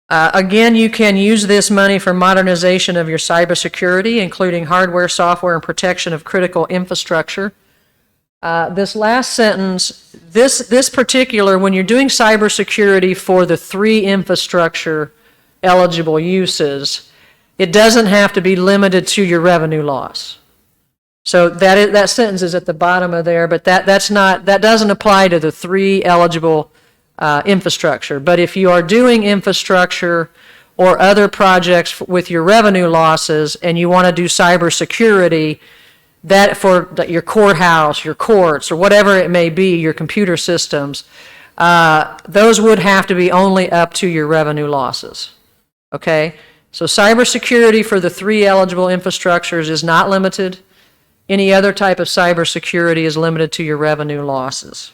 C: Again, you can use this money for modernization of your cybersecurity, including hardware, software, and protection of critical infrastructure. This last sentence, this particular, when you're doing cybersecurity for the 3 infrastructure eligible uses, it doesn't have to be limited to your revenue loss. So that sentence is at the bottom of there, but that doesn't apply to the 3 eligible infrastructure. But if you are doing infrastructure or other projects with your revenue losses and you want to do cybersecurity, that for your courthouse, your courts, or whatever it may be, your computer systems, those would have to be only up to your revenue losses. Okay? So cybersecurity for the 3 eligible infrastructures is not limited. Any other type of cybersecurity is limited to your revenue losses.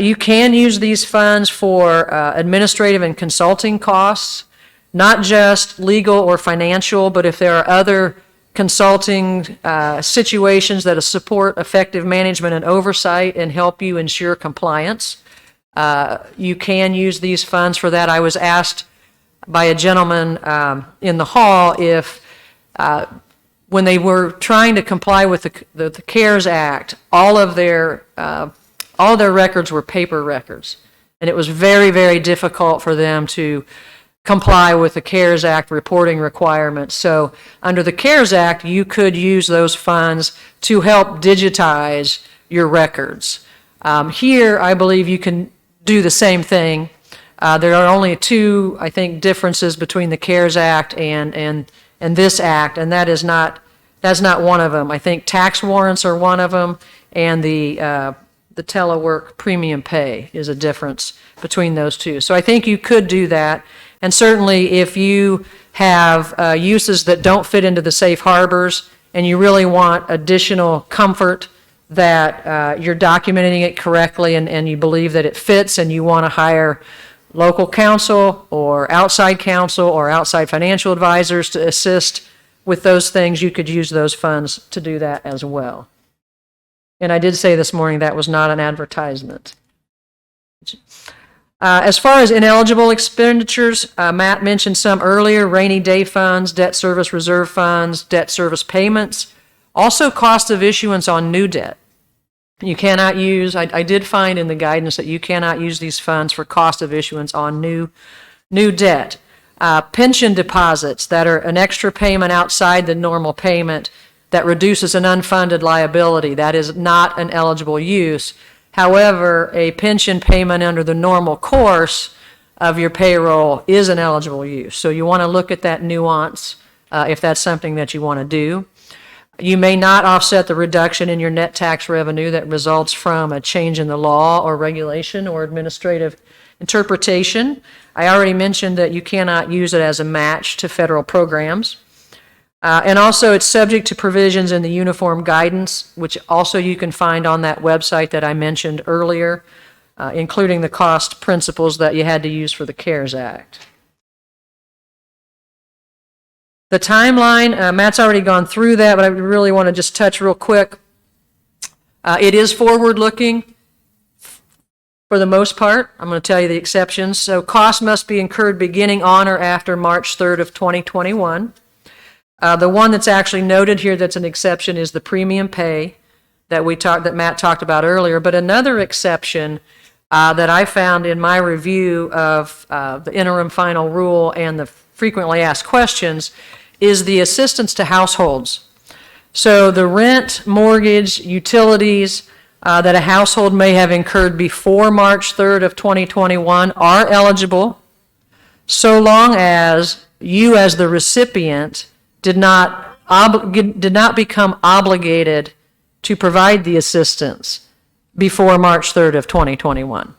C: You can use these funds for administrative and consulting costs, not just legal or financial, but if there are other consulting situations that support effective management and oversight and help you ensure compliance. You can use these funds for that. I was asked by a gentleman in the hall if when they were trying to comply with the CARES Act, all their records were paper records. And it was very, very difficult for them to comply with the CARES Act reporting requirements. So under the CARES Act, you could use those funds to help digitize your records. Here, I believe you can do the same thing. There are only two, I think, differences between the CARES Act and this act, and that's not one of them. I think tax warrants are one of them, and the telework premium pay is a difference between those two. So I think you could do that. And certainly if you have uses that don't fit into the safe harbors and you really want additional comfort that you're documenting it correctly and you believe that it fits and you want to hire local counsel or outside financial advisors to assist with those things, you could use those funds to do that as well. And I did say this morning that was not an advertisement. As far as ineligible expenditures, Matt mentioned some earlier: rainy day funds, debt service reserve funds, debt service payments, also cost of issuance on new debt. You cannot use, I did find in the guidance that you cannot use these funds for cost of issuance on new debt. Pension deposits that are an extra payment outside the normal payment that reduces an unfunded liability, that is not an eligible use. However, a pension payment under the normal course of your payroll is an eligible use. So you want to look at that nuance if that's something that you want to do. You may not offset the reduction in your net tax revenue that results from a change in the law or regulation or administrative interpretation. I already mentioned that you cannot use it as a match to federal programs. And also it's subject to provisions in the uniform guidance, which also you can find on that website that I mentioned earlier, including the cost principles that you had to use for the CARES Act. The timeline, Matt's already gone through that, but I really want to just touch real quick. It is forward-looking for the most part. I'm going to tell you the exceptions. So costs must be incurred beginning on or after March 3rd of 2021. The one that's actually noted here that's an exception is the premium pay that Matt talked about earlier. But another exception that I found in my review of the interim final rule and the frequently asked questions is the assistance to households. So the rent, mortgage, utilities that a household may have incurred before March 3rd of 2021 are eligible so long as you as the recipient did not become obligated to provide the assistance before March 3rd of 2021.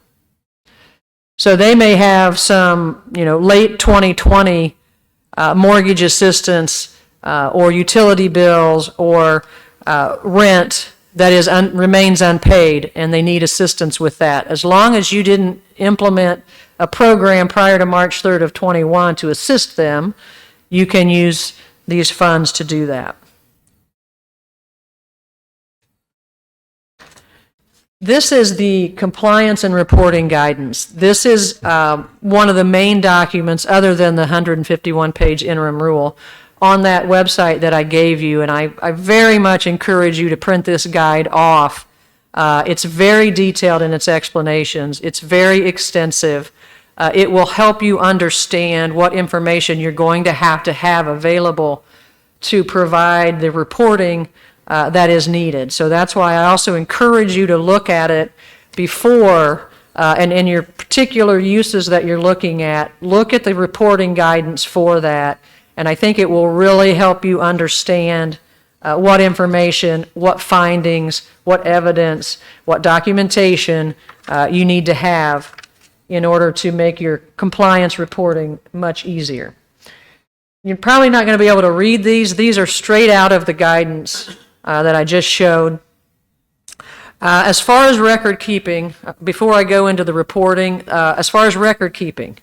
C: So they may have some, late 2020 mortgage assistance or utility bills or rent that remains unpaid, and they need assistance with that. As long as you didn't implement a program prior to March 3rd of 21 to assist them, you can use these funds to do that. This is the compliance and reporting guidance. This is one of the main documents other than the 151-page interim rule on that website that I gave you, and I very much encourage you to print this guide off. It's very detailed in its explanations. It's very extensive. It will help you understand what information you're going to have available to provide the reporting that is needed. So that's why I also encourage you to look at it before, and in your particular uses that you're looking at, look at the reporting guidance for that. And I think it will really help you understand what information, what findings, what evidence, what documentation you need to have in order to make your compliance reporting much easier. You're probably not going to be able to read these. These are straight out of the guidance that I just showed. As far as record keeping, before I go into the reporting, as far as record keeping,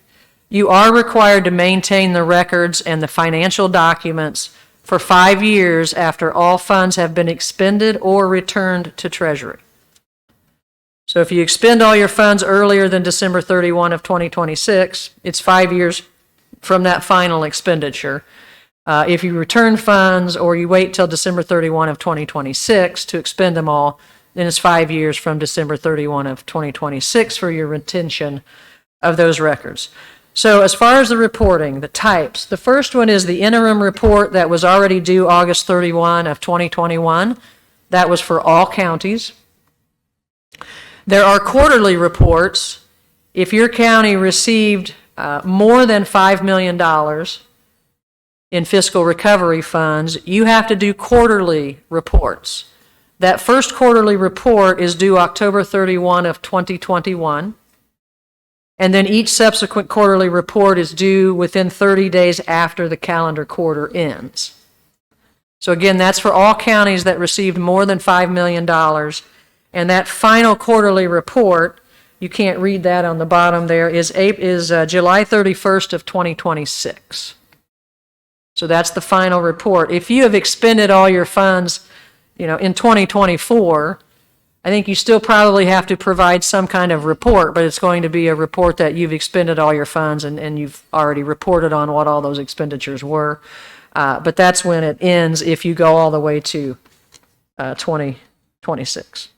C: you are required to maintain the records and the financial documents for 5 years after all funds have been expended or returned to Treasury. So if you expend all your funds earlier than December 31 of 2026, it's 5 years from that final expenditure. If you return funds or you wait till December 31 of 2026 to expend them all, then it's 5 years from December 31 of 2026 for your retention of those records. So as far as the reporting, the types, the first one is the interim report that was already due August 31 of 2021. That was for all counties. There are quarterly reports. If your county received more than $5 million in fiscal recovery funds, you have to do quarterly reports. That first quarterly report is due October 31 of 2021. And then each subsequent quarterly report is due within 30 days after the calendar quarter ends. So again, that's for all counties that received more than $5 million. And that final quarterly report, you can't read that on the bottom there, is July 31st of 2026. So that's the final report. If you have expended all your funds, in 2024, I think you still probably have to provide some kind of report, but it's going to be a report that you've expended all your funds and you've already reported on what all those expenditures were. But that's when it ends if you go all the way to 2026.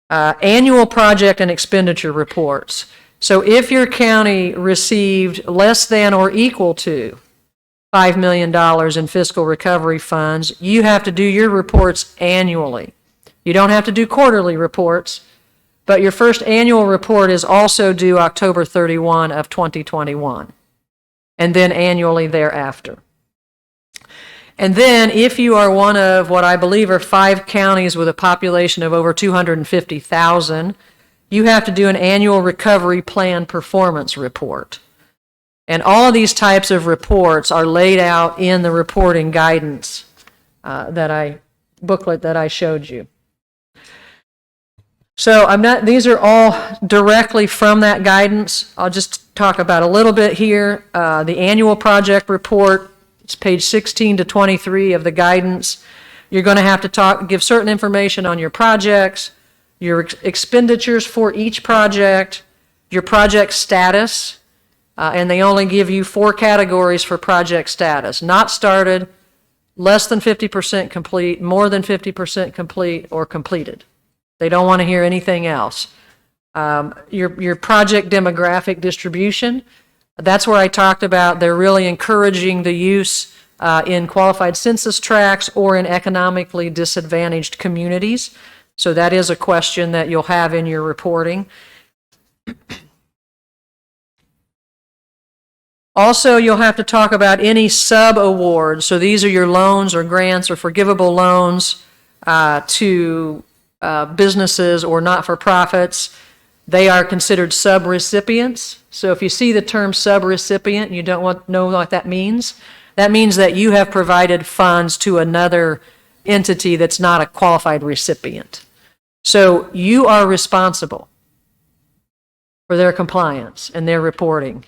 C: Annual project and expenditure reports. So if your county received less than or equal to $5 million in fiscal recovery funds, you have to do your reports annually. You don't have to do quarterly reports, but your first annual report is also due October 31 of 2021, and then annually thereafter. And then if you are one of what I believe are 5 counties with a population of over 250,000, you have to do an annual recovery plan performance report. And all of these types of reports are laid out in the reporting guidance booklet that I showed you. So these are all directly from that guidance. I'll just talk about a little bit here. The annual project report, it's page 16 to 23 of the guidance. You're going to have to give certain information on your projects, your expenditures for each project, your project status, and they only give you 4 categories for project status: not started, less than 50% complete, more than 50% complete, or completed. They don't want to hear anything else. Your project demographic distribution, that's where I talked about they're really encouraging the use in qualified census tracts or in economically disadvantaged communities. So that is a question that you'll have in your reporting. Also, you'll have to talk about any sub-awards. So these are your loans or grants or forgivable loans to businesses or not-for-profits. They are considered sub-recipients. So if you see the term sub-recipient and you don't know what that means that you have provided funds to another entity that's not a qualified recipient. So you are responsible for their compliance and their reporting.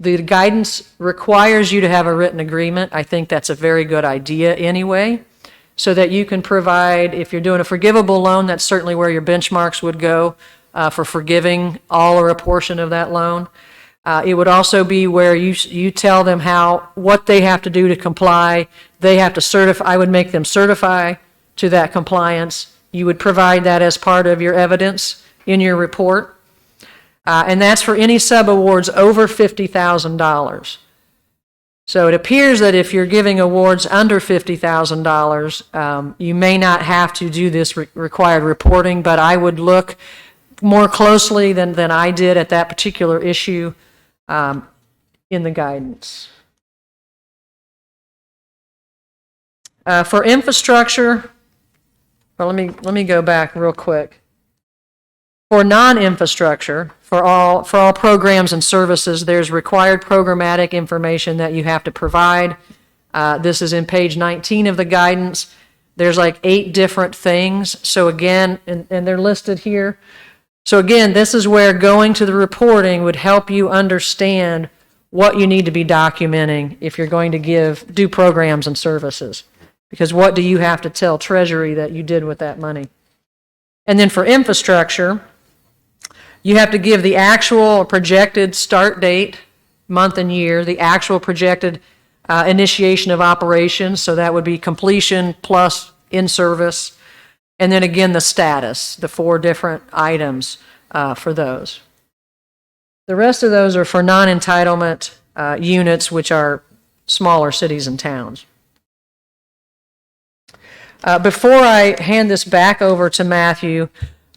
C: The guidance requires you to have a written agreement. I think that's a very good idea anyway, so that you can provide, if you're doing a forgivable loan, that's certainly where your benchmarks would go for forgiving all or a portion of that loan. It would also be where you tell them what they have to do to comply. They have to certify. I would make them certify to that compliance. You would provide that as part of your evidence in your report. And that's for any sub-awards over $50,000. So it appears that if you're giving awards under $50,000, you may not have to do this required reporting, but I would look more closely than I did at that particular issue in the guidance. For infrastructure, well, let me go back real quick. For non-infrastructure, for all programs and services, there's required programmatic information that you have to provide. This is in page 19 of the guidance. There's like 8 different things. So again, and they're listed here. So again, this is where going to the reporting would help you understand what you need to be documenting if you're going to do programs and services. Because what do you have to tell Treasury that you did with that money? And then for infrastructure, you have to give the actual projected start date, month and year, the actual projected initiation of operations, so that would be completion plus in-service, and then again the status, the 4 different items for those. The rest of those are for non-entitlement units, which are smaller cities and towns. Before I hand this back over to Matthew,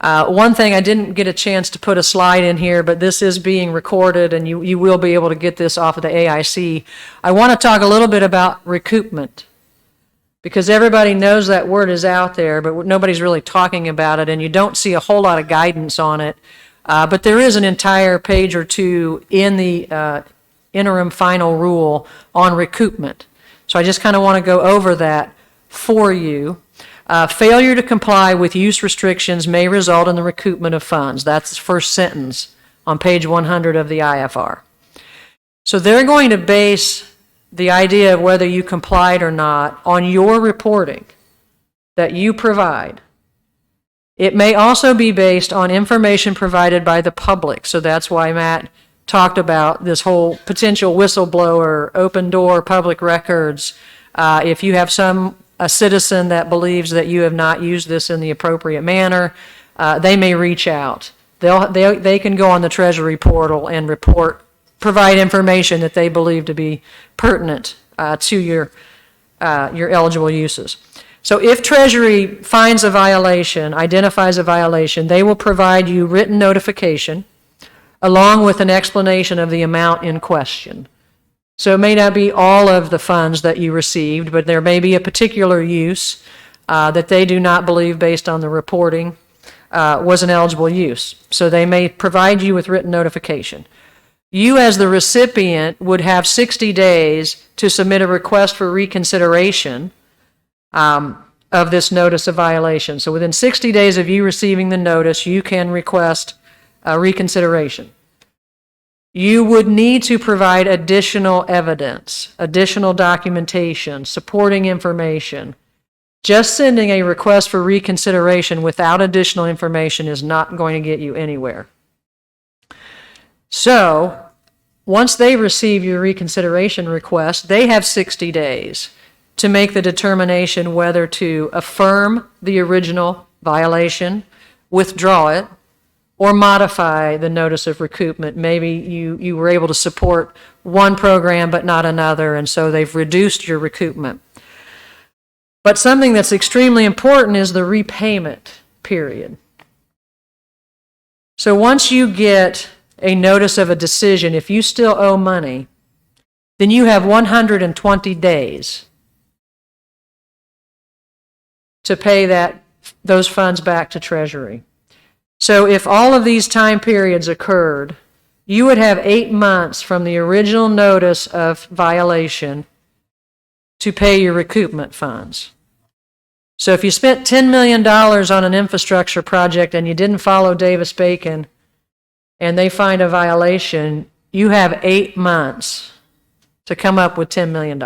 C: one thing I didn't get a chance to put a slide in here, but this is being recorded and you will be able to get this off of the AIC. I want to talk a little bit about recoupment, because everybody knows that word is out there, but nobody's really talking about it, and you don't see a whole lot of guidance on it. But there is an entire page or 2 in the interim final rule on recoupment. So I just kind of want to go over that for you. Failure to comply with use restrictions may result in the recoupment of funds. That's the first sentence on page 100 of the IFR. So they're going to base the idea of whether you complied or not on your reporting that you provide. It may also be based on information provided by the public. So that's why Matt talked about this whole potential whistleblower, open door, public records. If you have a citizen that believes that you have not used this in the appropriate manner, they may reach out. They can go on the Treasury portal and provide information that they believe to be pertinent to your eligible uses. So if Treasury finds a violation, identifies a violation, they will provide you written notification along with an explanation of the amount in question. So it may not be all of the funds that you received, but there may be a particular use that they do not believe, based on the reporting, was an eligible use. So they may provide you with written notification. You, as the recipient, would have 60 days to submit a request for reconsideration of this notice of violation. So within 60 days of you receiving the notice, you can request a reconsideration. You would need to provide additional evidence, additional documentation, supporting information. Just sending a request for reconsideration without additional information is not going to get you anywhere. So, once they receive your reconsideration request, they have 60 days to make the determination whether to affirm the original violation, withdraw it, or modify the notice of recoupment. Maybe you were able to support one program but not another, and so they've reduced your recoupment. But something that's extremely important is the repayment period. So once you get a notice of a decision, if you still owe money, then you have 120 days to pay those funds back to Treasury. So if all of these time periods occurred, you would have 8 months from the original notice of violation to pay your recoupment funds. So if you spent $10 million on an infrastructure project and you didn't follow Davis-Bacon and they find a violation, you have 8 months to come up with $10 million.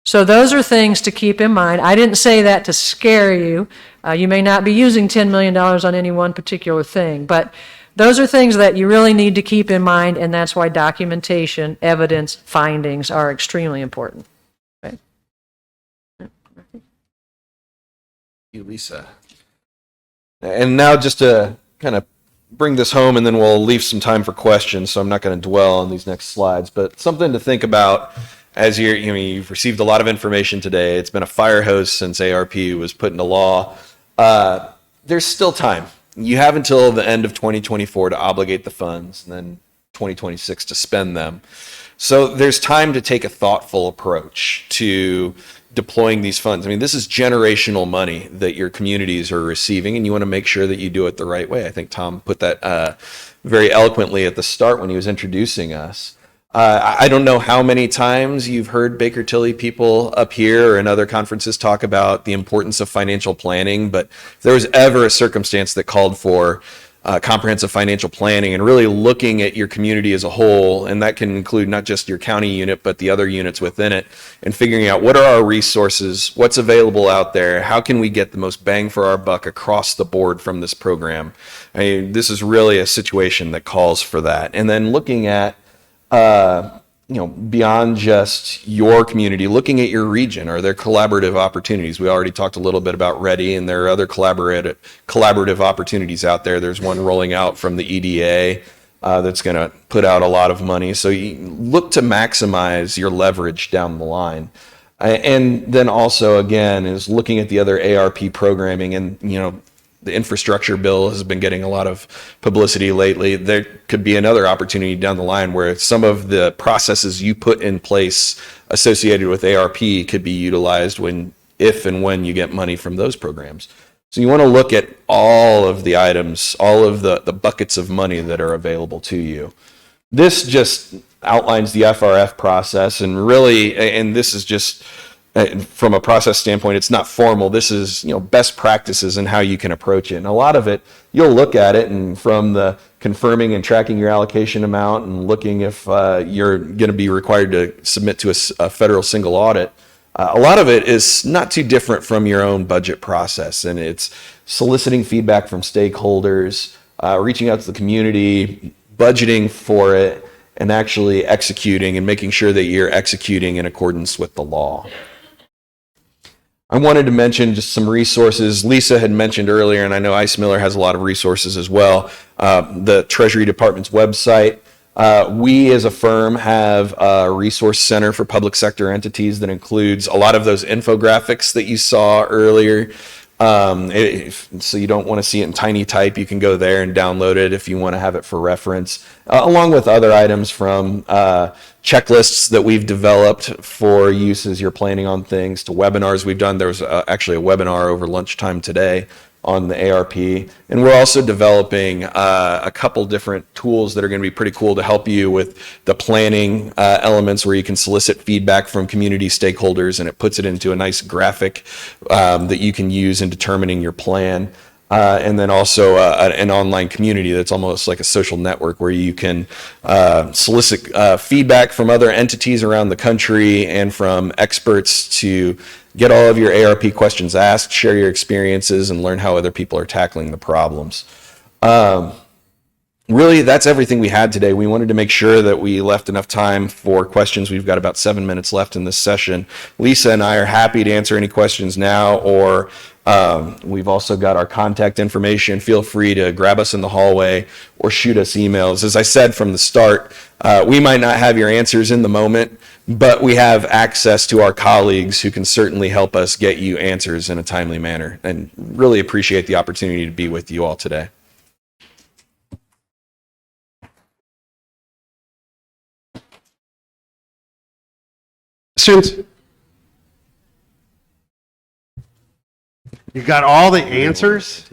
C: So those are things to keep in mind. I didn't say that to scare you. You may not be using $10 million on any one particular thing, but those are things that you really need to keep in mind, and that's why documentation, evidence, findings are extremely important. Okay.
B: You, Lisa. And now just to kind of bring this home, and then we'll leave some time for questions, so I'm not going to dwell on these next slides, but something to think about as you've received a lot of information today. It's been a fire hose since ARP was put into law. There's still time. You have until the end of 2024 to obligate the funds, and then 2026 to spend them. So there's time to take a thoughtful approach to deploying these funds. I mean, this is generational money that your communities are receiving, and you want to make sure that you do it the right way. I think Tom put that very eloquently at the start when he was introducing us. I don't know how many times you've heard Baker Tilly people up here or in other conferences talk about the importance of financial planning, but if there was ever a circumstance that called for comprehensive financial planning, and really looking at your community as a whole. And that can include not just your county unit, but the other units within it, and figuring out what are our resources, what's available out there, how can we get the most bang for our buck across the board from this program. I mean, this is really a situation that calls for that. And then looking at, beyond just your community, looking at your region. Are there collaborative opportunities? We already talked a little bit about Ready, and there are other collaborative opportunities out there. There's one rolling out from the EDA that's going to put out a lot of money. So you look to maximize your leverage down the line. And then also, again, is looking at the other ARP programming, and, the infrastructure bill has been getting a lot of publicity lately. There could be another opportunity down the line where some of the processes you put in place associated with ARP could be utilized if and when you get money from those programs. So you want to look at all of the items, all of the buckets of money that are available to you. This just outlines the FRF process, and really, and this is just, from a process standpoint, it's not formal. This is, best practices and how you can approach it. And a lot of it, you'll look at it, and from the confirming and tracking your allocation amount and looking if you're going to be required to submit to a federal single audit, a lot of it is not too different from your own budget process. And it's soliciting feedback from stakeholders, reaching out to the community, budgeting for it, and actually executing and making sure that you're executing in accordance with the law. I wanted to mention just some resources. Lisa had mentioned earlier, and I know Ice Miller has a lot of resources as well, the Treasury Department's website. We as a firm have a resource center for public sector entities that includes a lot of those infographics that you saw earlier. So you don't want to see it in tiny type, you can go there and download it if you want to have it for reference, along with other items from checklists that we've developed for use as you're planning on things, to webinars we've done. There was actually a webinar over lunchtime today on the ARP. And we're also developing a couple different tools that are going to be pretty cool to help you with the planning elements, where you can solicit feedback from community stakeholders, and it puts it into a nice graphic that you can use in determining your plan. And then also an online community that's almost like a social network, where you can solicit feedback from other entities around the country and from experts to get all of your ARP questions asked, share your experiences, and learn how other people are tackling the problems. Really, that's everything we had today. We wanted to make sure that we left enough time for questions. We've got about 7 minutes left in this session. Lisa and I are happy to answer any questions now, or we've also got our contact information. Feel free to grab us in the hallway or shoot us emails. As I said from the start, we might not have your answers in the moment, but we have access to our colleagues who can certainly help us get you answers in a timely manner, and really appreciate the opportunity to be with you all today.
A: Questions? You got all the answers?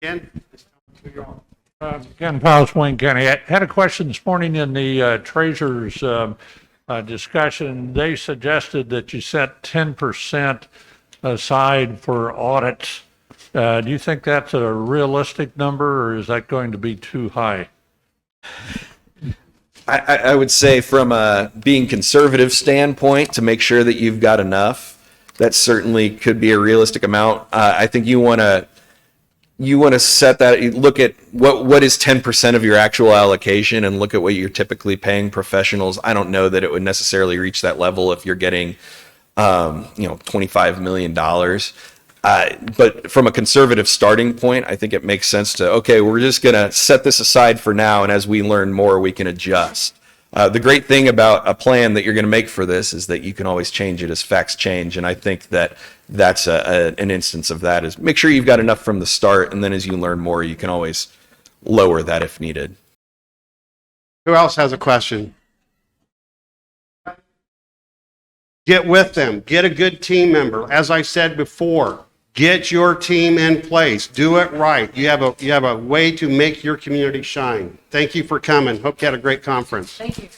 A: Ken?
D: Ken Powell, Wayne County. I had a question this morning in the treasurer's discussion. They suggested that you set 10% aside for audits. Do you think that's a realistic number, or is that going to be too high?
B: I would say, from a being conservative standpoint, to make sure that you've got enough, that certainly could be a realistic amount. I think you want to set that. Look at what is 10% of your actual allocation, and look at what you're typically paying professionals. I don't know that it would necessarily reach that level if you're getting, $25 million. But from a conservative starting point, I think it makes sense to, okay, we're just going to set this aside for now, and as we learn more, we can adjust. The great thing about a plan that you're going to make for this is that you can always change it as facts change, and I think that that's an instance of that. Is make sure you've got enough from the start, and then as you learn more, you can always lower that if needed.
A: Who else has a question? Get with them. Get a good team member. As I said before, get your team in place. Do it right. You have a way to make your community shine. Thank you for coming. Hope you had a great conference.
C: Thank you.